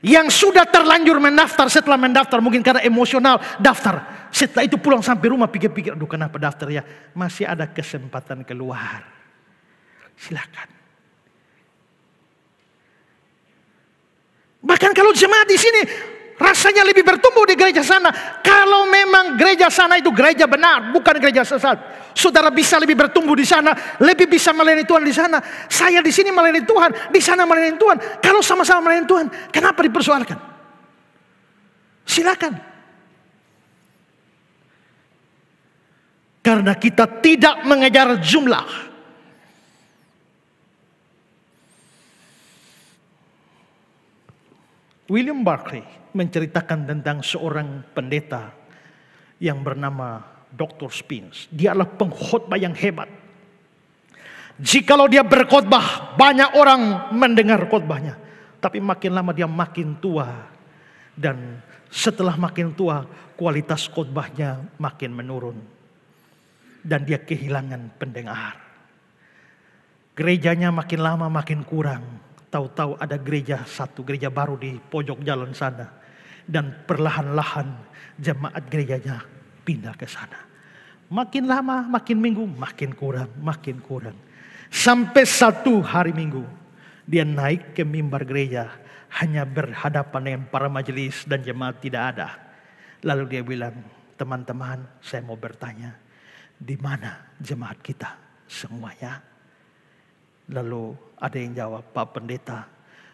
yang sudah terlanjur mendaftar, setelah mendaftar mungkin karena emosional daftar, setelah itu pulang sampai rumah pikir-pikir, aduh kenapa daftar ya? Masih ada kesempatan keluar. Silakan. Bahkan kalau jemaat di sini rasanya lebih bertumbuh di gereja sana. Kalau memang gereja sana itu gereja benar, bukan gereja sesat, saudara bisa lebih bertumbuh di sana, lebih bisa melayani Tuhan di sana. Saya di sini melayani Tuhan, di sana melayani Tuhan. Kalau sama-sama melayani Tuhan, kenapa dipersoalkan? Silakan. Karena kita tidak mengejar jumlah. William Barclay menceritakan tentang seorang pendeta yang bernama Dr. Spence. Dia adalah pengkhotbah yang hebat. Jikalau dia berkhotbah, banyak orang mendengar khotbahnya. Tapi makin lama dia makin tua. Dan setelah makin tua, kualitas khotbahnya makin menurun. Dan dia kehilangan pendengar. Gerejanya makin lama makin kurang. Tahu-tahu ada gereja satu, gereja baru di pojok jalan sana. Dan perlahan-lahan jemaat gerejanya pindah ke sana. Makin lama, makin minggu, makin kurang, makin kurang. Sampai satu hari minggu, dia naik ke mimbar gereja. Hanya berhadapan dengan para majelis dan jemaat tidak ada. Lalu dia bilang, teman-teman saya mau bertanya, di mana jemaat kita semuanya? Lalu ada yang jawab, Pak Pendeta,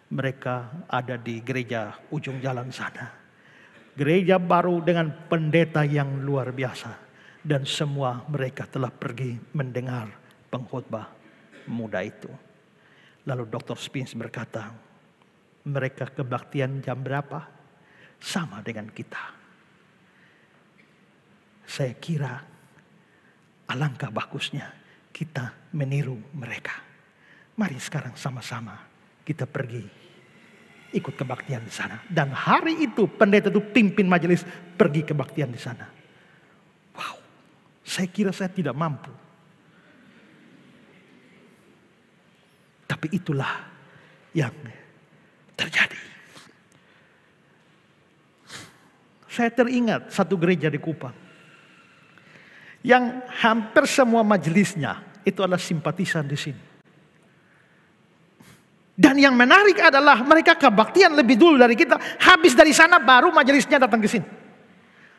mereka ada di gereja ujung jalan sana. Gereja baru dengan pendeta yang luar biasa. Dan semua mereka telah pergi mendengar pengkhotbah muda itu. Lalu Dr. Spence berkata, mereka kebaktian jam berapa? Sama dengan kita. Saya kira alangkah bagusnya kita meniru mereka. Mari sekarang sama-sama kita pergi ikut kebaktian di sana. Dan hari itu pendeta itu pimpin majelis pergi kebaktian di sana. Wow, saya kira saya tidak mampu. Tapi itulah yang terjadi. Saya teringat satu gereja di Kupang. Yang hampir semua majelisnya itu adalah simpatisan di sini. Dan yang menarik adalah mereka kebaktian lebih dulu dari kita. Habis dari sana baru majelisnya datang ke sini.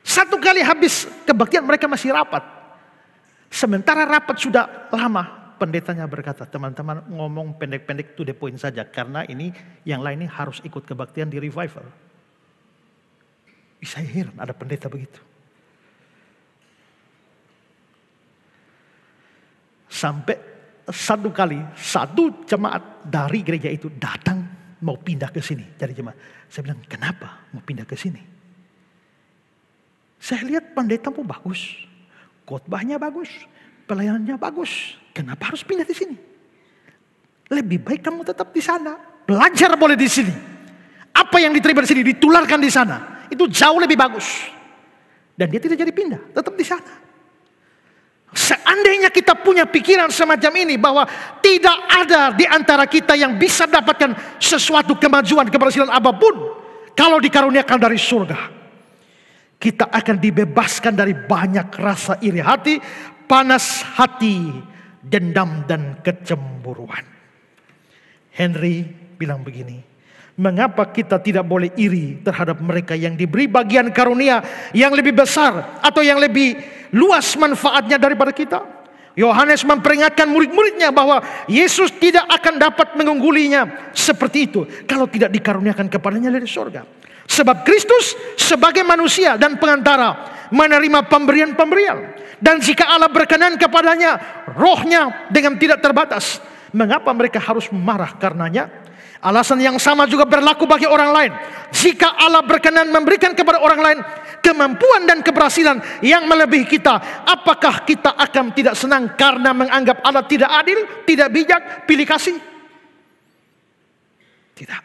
Satu kali habis kebaktian mereka masih rapat. Sementara rapat sudah lama. Pendetanya berkata, teman-teman ngomong pendek-pendek to the point saja. Karena ini yang lain ini harus ikut kebaktian di revival. Saya heran ada pendeta begitu. Sampai satu kali, satu jemaat dari gereja itu datang mau pindah ke sini. Jadi jemaat, saya bilang, kenapa mau pindah ke sini? Saya lihat pendetamu bagus. khotbahnya bagus, pelayanannya bagus. Kenapa harus pindah di sini? Lebih baik kamu tetap di sana. Belajar boleh di sini. Apa yang diterima di sini ditularkan di sana. Itu jauh lebih bagus. Dan dia tidak jadi pindah, tetap di sana. Seandainya kita punya pikiran semacam ini bahwa tidak ada di antara kita yang bisa dapatkan sesuatu kemajuan, keberhasilan apapun kalau dikaruniakan dari surga. Kita akan dibebaskan dari banyak rasa iri hati, panas hati, dendam dan kecemburuan. Henry bilang begini, mengapa kita tidak boleh iri terhadap mereka yang diberi bagian karunia yang lebih besar atau yang lebih luas manfaatnya daripada kita? Yohanes memperingatkan murid-muridnya bahwa Yesus tidak akan dapat mengunggulinya seperti itu kalau tidak dikaruniakan kepadanya dari surga. Sebab Kristus sebagai manusia dan pengantara menerima pemberian-pemberian. Dan jika Allah berkenan kepadanya, rohnya dengan tidak terbatas. Mengapa mereka harus marah karenanya? Alasan yang sama juga berlaku bagi orang lain. Jika Allah berkenan memberikan kepada orang lain kemampuan dan keberhasilan yang melebihi kita, apakah kita akan tidak senang karena menganggap Allah tidak adil, tidak bijak, pilih kasih? Tidak.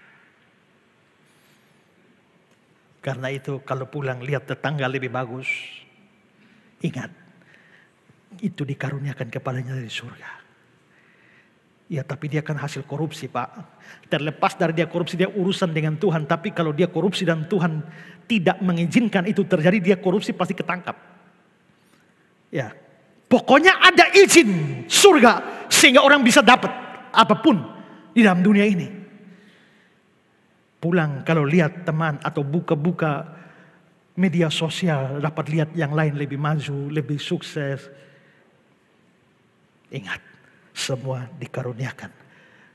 Karena itu kalau pulang lihat tetangga lebih bagus, ingat, itu dikaruniakan kepadanya dari surga. Ya tapi dia kan hasil korupsi Pak. Terlepas dari dia korupsi, dia urusan dengan Tuhan. Tapi kalau dia korupsi dan Tuhan tidak mengizinkan itu terjadi, dia korupsi pasti ketangkap. Ya, pokoknya ada izin surga sehingga orang bisa dapat apapun di dalam dunia ini. Pulang kalau lihat teman atau buka-buka media sosial, dapat lihat yang lain lebih maju, lebih sukses. Ingat, semua dikaruniakan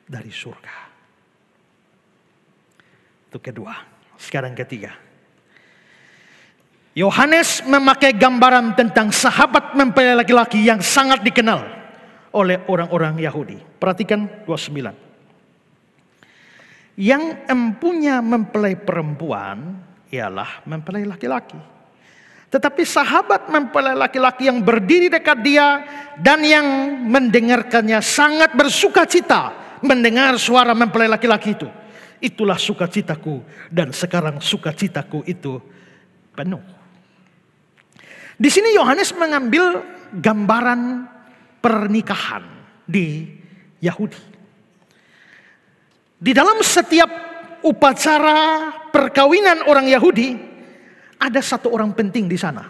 dari surga. Itu kedua. Sekarang ketiga. Yohanes memakai gambaran tentang sahabat mempelai laki-laki yang sangat dikenal oleh orang-orang Yahudi. Perhatikan 29. Yang empunya mempelai perempuan ialah mempelai laki-laki. Tetapi sahabat mempelai laki-laki yang berdiri dekat dia dan yang mendengarkannya sangat bersuka cita mendengar suara mempelai laki-laki itu. Itulah sukacitaku dan sekarang sukacitaku itu penuh. Di sini Yohanes mengambil gambaran pernikahan di Yahudi. Di dalam setiap upacara perkawinan orang Yahudi ada satu orang penting di sana.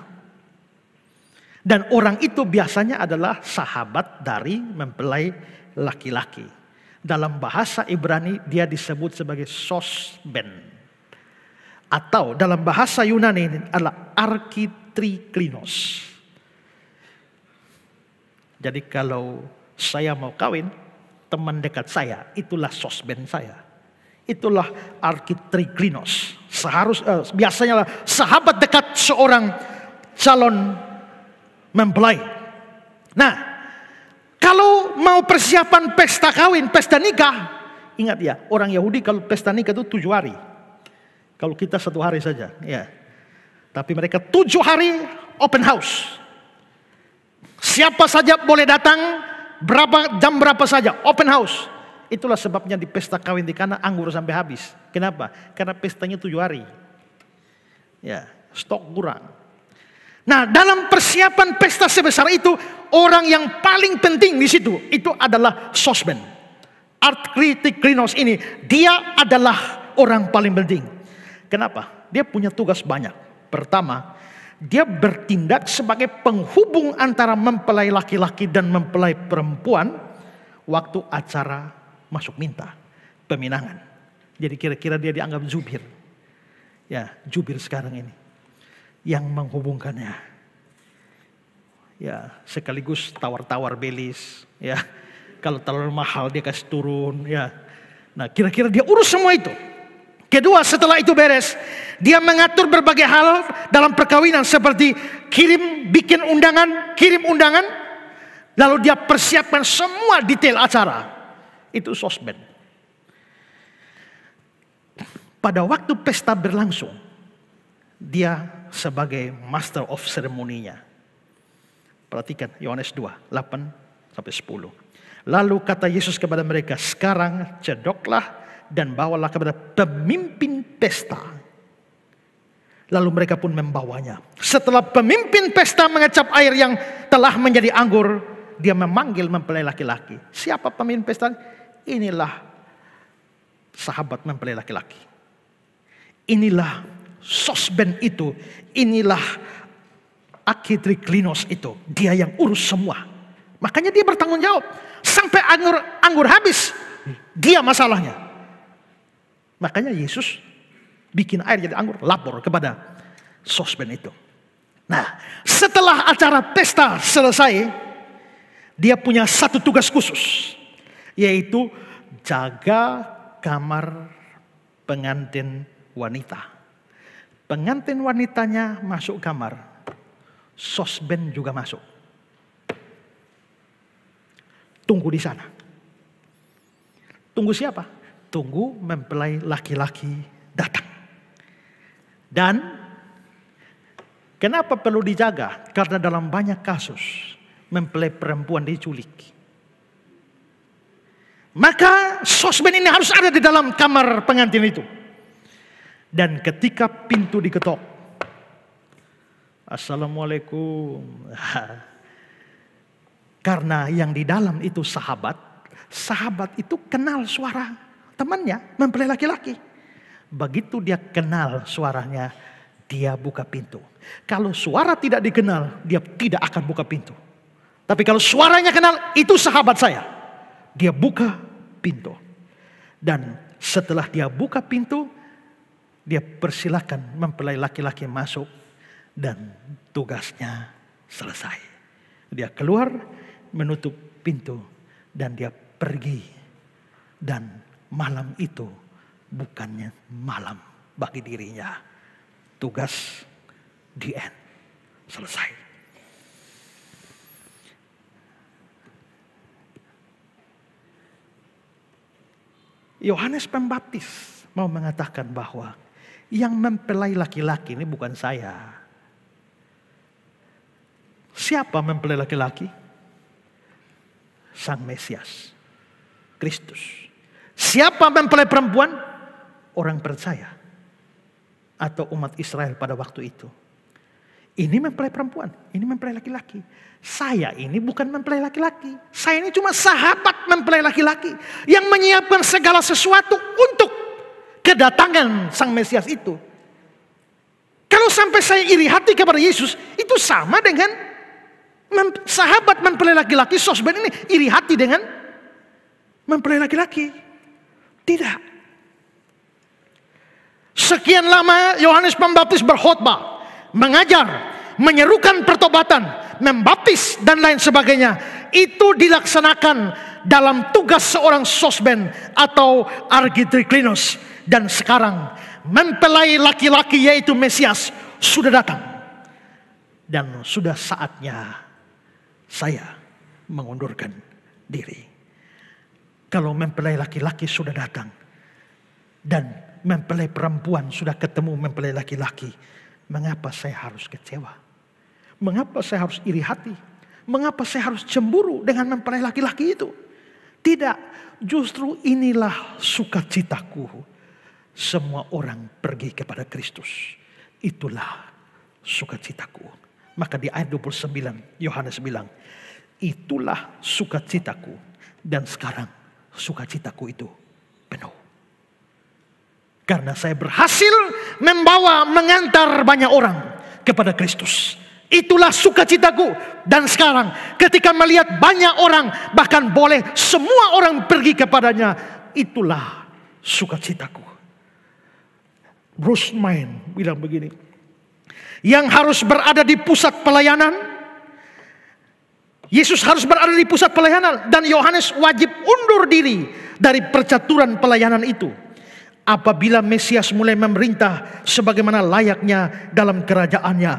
Dan orang itu biasanya adalah sahabat dari mempelai laki-laki. Dalam bahasa Ibrani dia disebut sebagai sosben. Atau dalam bahasa Yunani adalah arkitriklinos. Jadi kalau saya mau kawin, teman dekat saya itulah sosben saya. Itulah arkitriklinos. Biasanya sahabat dekat seorang calon mempelai. Nah, kalau mau persiapan pesta kawin, pesta nikah, ingat ya, orang Yahudi kalau pesta nikah itu 7 hari. Kalau kita 1 hari saja, ya. Tapi mereka 7 hari open house. Siapa saja boleh datang, jam berapa saja, open house. Itulah sebabnya di pesta kawin di Kana anggur sampai habis. Kenapa? Karena pestanya 7 hari. Ya, stok kurang. Nah, dalam persiapan pesta sebesar itu, orang yang paling penting di situ itu adalah sosben. Arkitriklinos ini, dia adalah orang paling penting. Kenapa? Dia punya tugas banyak. Pertama, dia bertindak sebagai penghubung antara mempelai laki-laki dan mempelai perempuan waktu acara masuk minta, peminangan. Jadi kira-kira dia dianggap jubir. Ya, jubir sekarang ini. Yang menghubungkannya. Ya, sekaligus tawar-tawar belis. Ya, kalau terlalu mahal dia kasih turun. Ya, nah kira-kira dia urus semua itu. Kedua, setelah itu beres, dia mengatur berbagai hal dalam perkawinan seperti bikin undangan, kirim undangan. Lalu dia persiapkan semua detail acara. Itu sosben. Pada waktu pesta berlangsung, dia sebagai master of ceremony-nya. Perhatikan Yohanes 2, 8-10. Lalu kata Yesus kepada mereka, sekarang cedoklah dan bawalah kepada pemimpin pesta. Lalu mereka pun membawanya. Setelah pemimpin pesta mengecap air yang telah menjadi anggur, dia memanggil mempelai laki-laki. Siapa pemimpin pesta? Inilah sahabat mempelai laki-laki. Inilah Sosben itu. Inilah Argidriklinos itu. Dia yang urus semua. Makanya dia bertanggung jawab. Sampai anggur habis, dia masalahnya. Makanya Yesus bikin air jadi anggur, lapor kepada Sosben itu. Nah, setelah acara pesta selesai, dia punya satu tugas khusus, yaitu jaga kamar pengantin wanita. Pengantin wanitanya masuk kamar, Sosben juga masuk. Tunggu di sana. Tunggu siapa? Tunggu mempelai laki-laki datang. Dan kenapa perlu dijaga? Karena dalam banyak kasus mempelai perempuan diculik. Maka Sosben ini harus ada di dalam kamar pengantin itu. Dan ketika pintu diketok, Assalamualaikum. Karena yang di dalam itu sahabat itu kenal suara temannya, mempelai laki-laki. Begitu dia kenal suaranya, dia buka pintu. Kalau suara tidak dikenal, dia tidak akan buka pintu. Tapi kalau suaranya kenal, itu sahabat saya. Dia buka pintu. Dan setelah dia buka pintu, dia persilakan mempelai laki-laki masuk dan tugasnya selesai. Dia keluar, menutup pintu dan dia pergi. Dan malam itu bukannya malam bagi dirinya. Tugas the end. Selesai. Yohanes Pembaptis mau mengatakan bahwa yang mempelai laki-laki ini bukan saya. Siapa mempelai laki-laki? Sang Mesias, Kristus. Siapa mempelai perempuan? Orang percaya atau umat Israel pada waktu itu. Ini mempelai perempuan, ini mempelai laki-laki. Saya ini bukan mempelai laki-laki. Saya ini cuma sahabat mempelai laki-laki yang menyiapkan segala sesuatu untuk kedatangan Sang Mesias itu. Kalau sampai saya iri hati kepada Yesus, itu sama dengan sahabat mempelai laki-laki Sosben ini iri hati dengan mempelai laki-laki. Tidak. Sekian lama Yohanes Pembaptis berkhotbah, mengajar, menyerukan pertobatan, membaptis dan lain sebagainya. Itu dilaksanakan dalam tugas seorang Sosben atau Argidriklinos. Dan sekarang mempelai laki-laki yaitu Mesias sudah datang. Dan sudah saatnya saya mengundurkan diri. Kalau mempelai laki-laki sudah datang dan mempelai perempuan sudah ketemu mempelai laki-laki, mengapa saya harus kecewa? Mengapa saya harus iri hati? Mengapa saya harus cemburu dengan mempelai laki-laki itu? Tidak, justru inilah sukacitaku. Semua orang pergi kepada Kristus. Itulah sukacitaku. Maka di ayat 29 Yohanes bilang, itulah sukacitaku. Dan sekarang sukacitaku itu penuh. Karena saya berhasil mengantar banyak orang kepada Kristus. Itulah sukacitaku. Dan sekarang ketika melihat banyak orang, bahkan boleh semua orang pergi kepadanya, itulah sukacitaku. Bruce Main bilang begini, yang harus berada di pusat pelayanan, Yesus harus berada di pusat pelayanan, dan Yohanes wajib undur diri dari percaturan pelayanan itu. Apabila Mesias mulai memerintah sebagaimana layaknya dalam kerajaannya,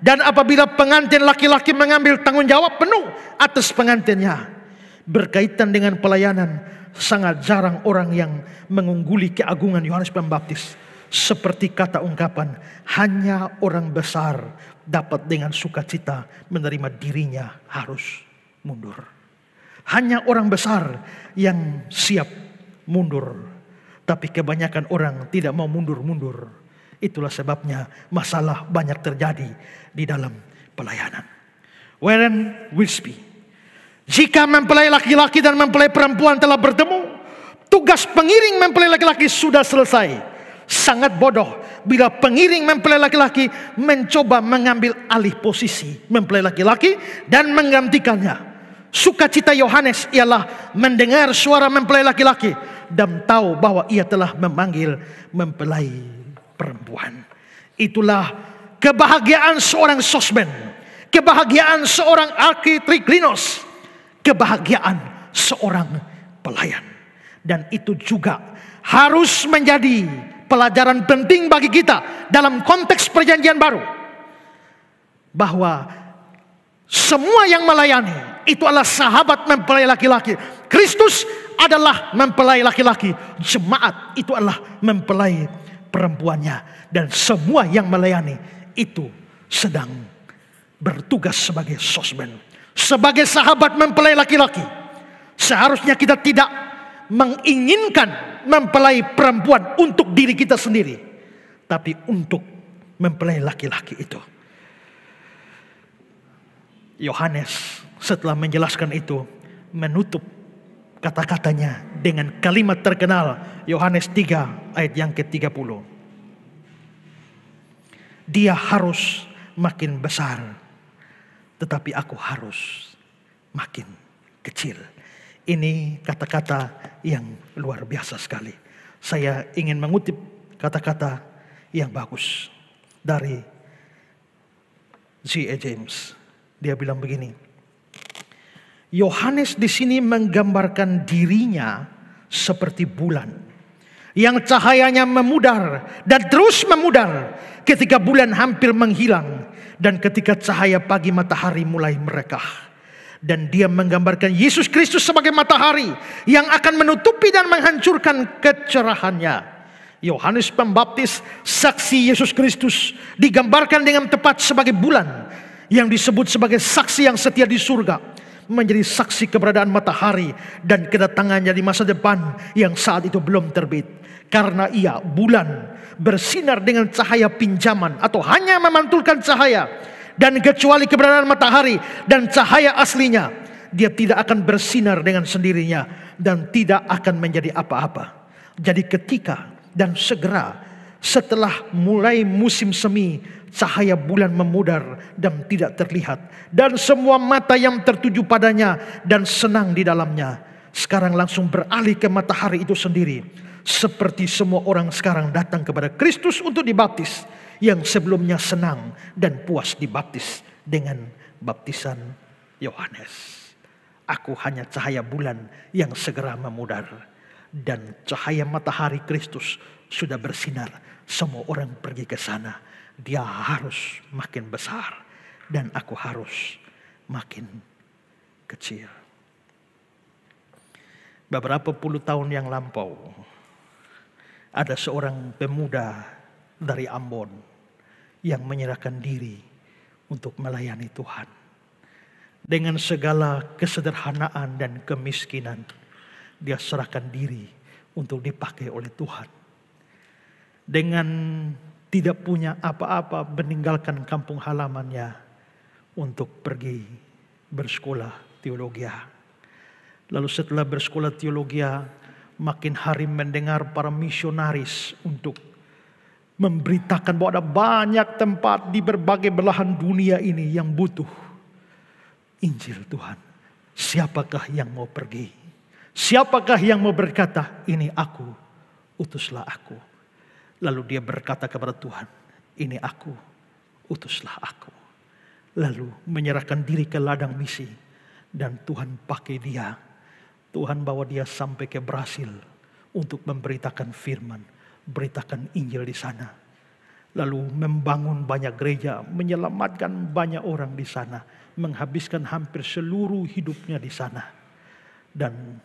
dan apabila pengantin laki-laki mengambil tanggung jawab penuh atas pengantinnya. Berkaitan dengan pelayanan, sangat jarang orang yang mengungguli keagungan Yohanes Pembaptis. seperti kata ungkapan, hanya orang besar dapat dengan sukacita menerima dirinya harus mundur. Hanya orang besar yang siap mundur. Tapi kebanyakan orang tidak mau mundur-mundur. Itulah sebabnya masalah banyak terjadi di dalam pelayanan. Warren Wiersbe, jika mempelai laki-laki dan mempelai perempuan telah bertemu, tugas pengiring mempelai laki-laki sudah selesai. Sangat bodoh bila pengiring mempelai laki-laki mencoba mengambil alih posisi mempelai laki-laki dan menggantikannya. Sukacita Yohanes ialah mendengar suara mempelai laki-laki dan tahu bahwa ia telah memanggil mempelai perempuan. Itulah kebahagiaan seorang sosben, kebahagiaan seorang arkitriklinos, kebahagiaan seorang pelayan. Dan itu juga harus menjadi pelajaran penting bagi kita dalam konteks perjanjian baru. Bahwa semua yang melayani itu adalah sahabat mempelai laki-laki. Kristus adalah mempelai laki-laki. Jemaat itu adalah mempelai perempuannya. Dan semua yang melayani itu sedang bertugas sebagai sosben. Sebagai sahabat mempelai laki-laki. Seharusnya kita tidak menginginkan mempelai perempuan untuk diri kita sendiri. Tapi untuk mempelai laki-laki itu. Yohanes setelah menjelaskan itu menutup kata-katanya dengan kalimat terkenal Yohanes 3 ayat yang ke-30. Dia harus makin besar, tetapi aku harus makin kecil. Ini kata-kata yang luar biasa sekali. Saya ingin mengutip kata-kata yang bagus dari C.A. James. Dia bilang begini, Yohanes di sini menggambarkan dirinya seperti bulan yang cahayanya memudar dan terus memudar ketika bulan hampir menghilang dan ketika cahaya pagi matahari mulai merekah. Dan dia menggambarkan Yesus Kristus sebagai matahari yang akan menutupi dan menghancurkan kecerahannya. Yohanes Pembaptis, saksi Yesus Kristus, digambarkan dengan tepat sebagai bulan yang disebut sebagai saksi yang setia di surga, menjadi saksi keberadaan matahari dan kedatangannya di masa depan yang saat itu belum terbit. Karena ia, bulan, bersinar dengan cahaya pinjaman atau hanya memantulkan cahaya. Dan kecuali keberadaan matahari dan cahaya aslinya, dia tidak akan bersinar dengan sendirinya dan tidak akan menjadi apa-apa. Jadi ketika dan segera setelah mulai musim semi, cahaya bulan memudar dan tidak terlihat. Dan semua mata yang tertuju padanya dan senang di dalamnya, sekarang langsung beralih ke matahari itu sendiri. Seperti semua orang sekarang datang kepada Kristus untuk dibaptis, yang sebelumnya senang dan puas dibaptis dengan baptisan Yohanes. Aku hanya cahaya bulan yang segera memudar, dan cahaya matahari Kristus sudah bersinar. Semua orang pergi ke sana. Dia harus makin besar dan aku harus makin kecil. Beberapa puluh tahun yang lampau, ada seorang pemuda dari Ambon yang menyerahkan diri untuk melayani Tuhan. Dengan segala kesederhanaan dan kemiskinan, dia serahkan diri untuk dipakai oleh Tuhan. Dengan tidak punya apa-apa, meninggalkan kampung halamannya untuk pergi bersekolah teologi. Lalu setelah bersekolah teologi, makin hari mendengar para misionaris untuk memberitakan bahwa ada banyak tempat di berbagai belahan dunia ini yang butuh Injil Tuhan. Siapakah yang mau pergi? Siapakah yang mau berkata, ini aku, utuslah aku. Lalu dia berkata kepada Tuhan, ini aku, utuslah aku. Lalu menyerahkan diri ke ladang misi. Dan Tuhan pakai dia. Tuhan bawa dia sampai ke Brasil untuk memberitakan firman, beritakan Injil di sana. Lalu membangun banyak gereja, menyelamatkan banyak orang di sana, menghabiskan hampir seluruh hidupnya di sana. Dan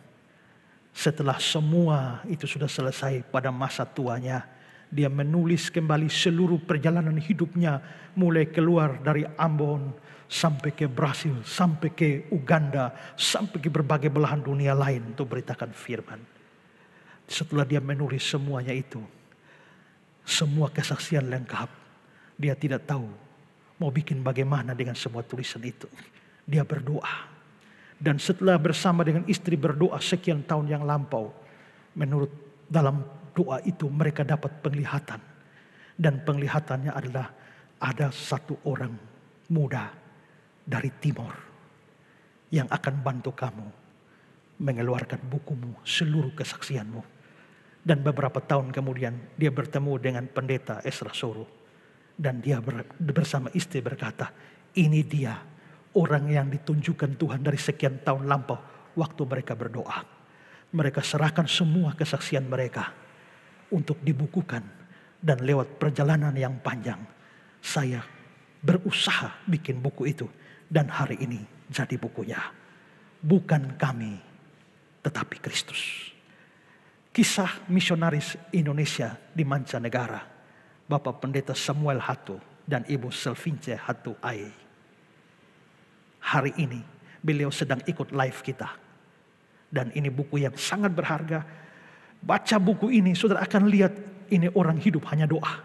setelah semua itu sudah selesai pada masa tuanya, Dia menulis kembali seluruh perjalanan hidupnya, mulai keluar dari Ambon sampai ke Brasil, sampai ke Uganda, sampai ke berbagai belahan dunia lain untuk beritakan firman. Setelah dia menulis semuanya itu, semua kesaksian lengkap, dia tidak tahu mau bikin bagaimana dengan semua tulisan itu. Dia berdoa. Dan setelah bersama dengan istri berdoa sekian tahun yang lampau, menurut dalam doa itu mereka dapat penglihatan. Dan penglihatannya adalah ada satu orang muda dari timur yang akan bantu kamu mengeluarkan bukumu, seluruh kesaksianmu. Dan beberapa tahun kemudian dia bertemu dengan pendeta Ezra Soro. Dan dia bersama istri berkata, ini dia orang yang ditunjukkan Tuhan dari sekian tahun lampau waktu mereka berdoa. Mereka serahkan semua kesaksian mereka untuk dibukukan. Dan lewat perjalanan yang panjang, saya berusaha bikin buku itu. Dan hari ini jadi bukunya. Bukan kami, tetapi Kristus. Kisah misionaris Indonesia di mancanegara. Bapak Pendeta Samuel Hatu dan Ibu Selvince Hatu Ai. Hari ini beliau sedang ikut live kita. Dan ini buku yang sangat berharga. Baca buku ini, saudara akan lihat ini orang hidup hanya doa.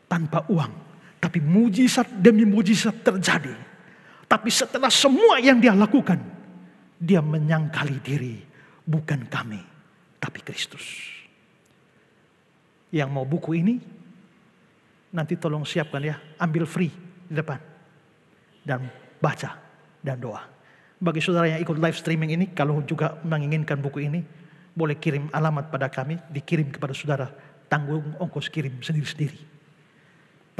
Tanpa uang. Tapi mujizat demi mujizat terjadi. Tapi setelah semua yang dia lakukan, dia menyangkali diri. Bukan kami, tapi Kristus. Yang mau buku ini, nanti tolong siapkan ya. Ambil free di depan. Dan baca dan doa. Bagi saudara yang ikut live streaming ini, kalau juga menginginkan buku ini, boleh kirim alamat pada kami, dikirim kepada saudara, tanggung ongkos kirim sendiri-sendiri.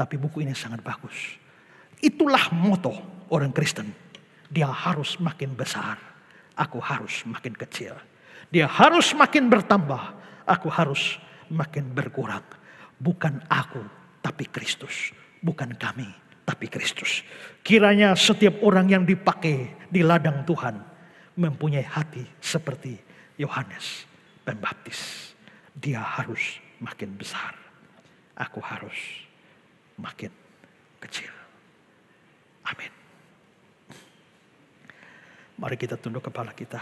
Tapi buku ini sangat bagus. Itulah moto orang Kristen. Dia harus makin besar, aku harus makin kecil. Dia harus makin bertambah, aku harus makin berkurang. Bukan aku, tapi Kristus. Bukan kami, tapi Kristus. Kiranya setiap orang yang dipakai di ladang Tuhan mempunyai hati seperti Yohanes Pembaptis. Dia harus makin besar. Aku harus makin kecil. Amin. Mari kita tunduk kepala kita.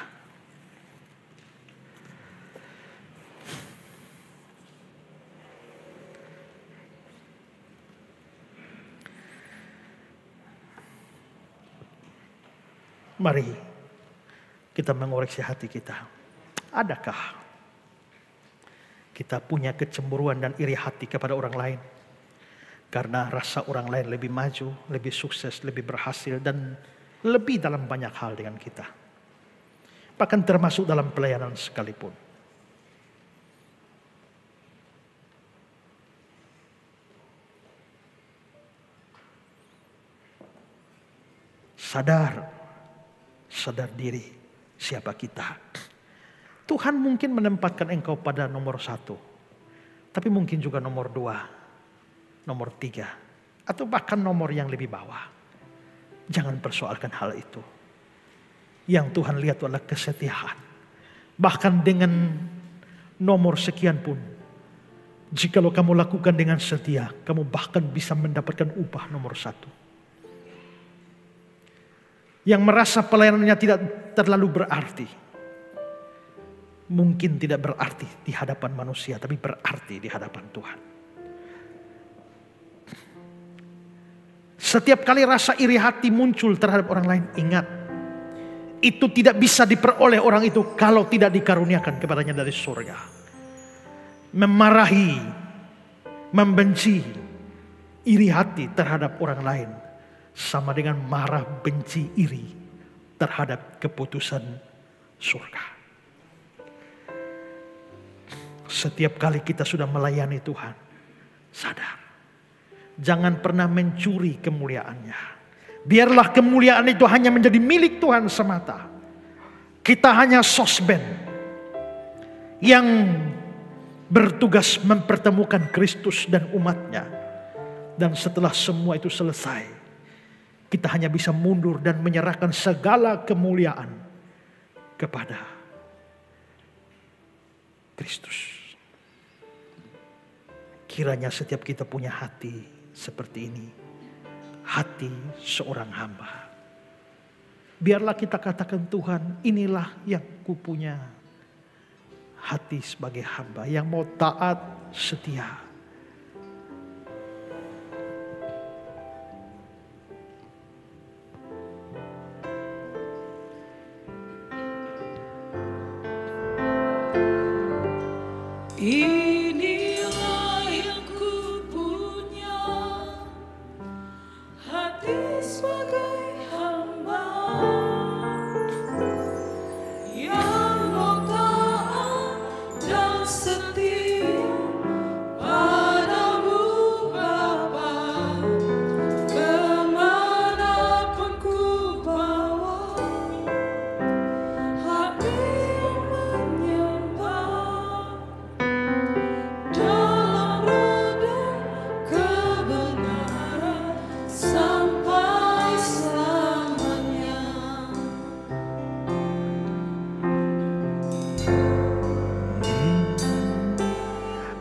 Mari kita mengoreksi hati kita. Adakah kita punya kecemburuan dan iri hati kepada orang lain? Karena rasa orang lain lebih maju, lebih sukses, lebih berhasil, dan lebih dalam banyak hal dengan kita. Bahkan termasuk dalam pelayanan sekalipun. Sadar diri siapa kita. Tuhan mungkin menempatkan engkau pada nomor 1. Tapi mungkin juga nomor 2, nomor 3. Atau bahkan nomor yang lebih bawah. Jangan persoalkan hal itu. Yang Tuhan lihat adalah kesetiaan. Bahkan dengan nomor sekian pun. Jikalau kamu lakukan dengan setia, kamu bahkan bisa mendapatkan upah nomor 1. Yang merasa pelayanannya tidak terlalu berarti. Mungkin tidak berarti di hadapan manusia, tapi berarti di hadapan Tuhan. Setiap kali rasa iri hati muncul terhadap orang lain, ingat. Itu tidak bisa diperoleh orang itu kalau tidak dikaruniakan kepadanya dari surga. Memarahi, membenci, iri hati terhadap orang lain. Sama dengan marah, benci, iri terhadap keputusan surga. Setiap kali kita sudah melayani Tuhan, sadar. Jangan pernah mencuri kemuliaannya. Biarlah kemuliaan itu hanya menjadi milik Tuhan semata. Kita hanya sosben yang bertugas mempertemukan Kristus dan umatnya. Dan setelah semua itu selesai, kita hanya bisa mundur dan menyerahkan segala kemuliaan kepada Kristus. Kiranya setiap kita punya hati seperti ini. Hati seorang hamba. Biarlah kita katakan, Tuhan, inilah yang kupunya. Hati sebagai hamba yang mau taat, setia. Inilah yang kupunya, hati sebagai hamba yang mau taat dan setia padamu Bapa, kemanapun ku bawa, hati yang menyembah dalam roda kebenaran sampai selamanya.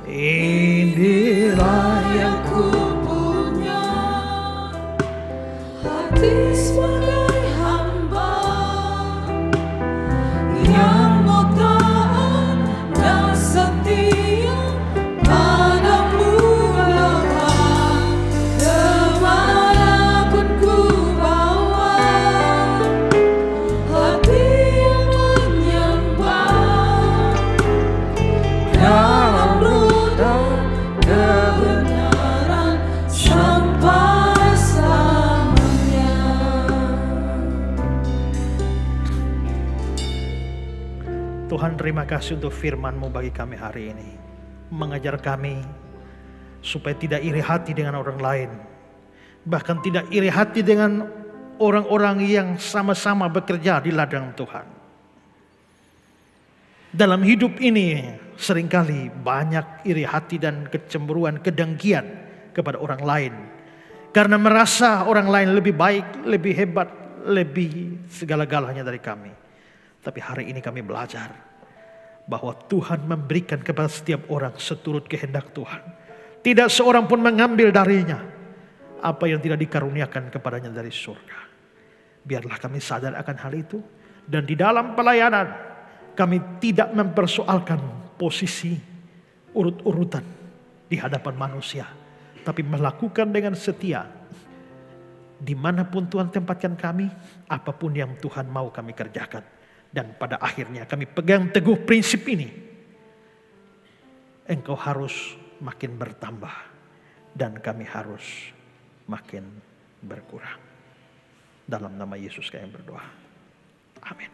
Inilah Yang kupunya, hati sebagai hamba yang mau taat dan setia padamu Bapa, kemanapun ku bawa, hati yang menyembah dalam roda kebenaran sampai selamanya. Tuhan, terima kasih untuk firman-Mu bagi kami hari ini. Mengajar kami supaya tidak iri hati dengan orang lain. Bahkan tidak iri hati dengan orang-orang yang sama-sama bekerja di ladang Tuhan. Dalam hidup ini seringkali banyak iri hati dan kecemburuan, kedengkian kepada orang lain. Karena merasa orang lain lebih baik, lebih hebat, lebih segala-galanya dari kami. Tapi hari ini kami belajar bahwa Tuhan memberikan kepada setiap orang seturut kehendak Tuhan. Tidak seorang pun mengambil darinya apa yang tidak dikaruniakan kepadanya dari surga. Biarlah kami sadar akan hal itu. Dan di dalam pelayanan kami tidak mempersoalkan posisi urut-urutan di hadapan manusia. Tapi melakukan dengan setia. Dimanapun Tuhan tempatkan kami, apapun yang Tuhan mau kami kerjakan. Dan pada akhirnya kami pegang teguh prinsip ini. Engkau harus makin bertambah. Dan kami harus makin berkurang. Dalam nama Yesus kami berdoa. Amin.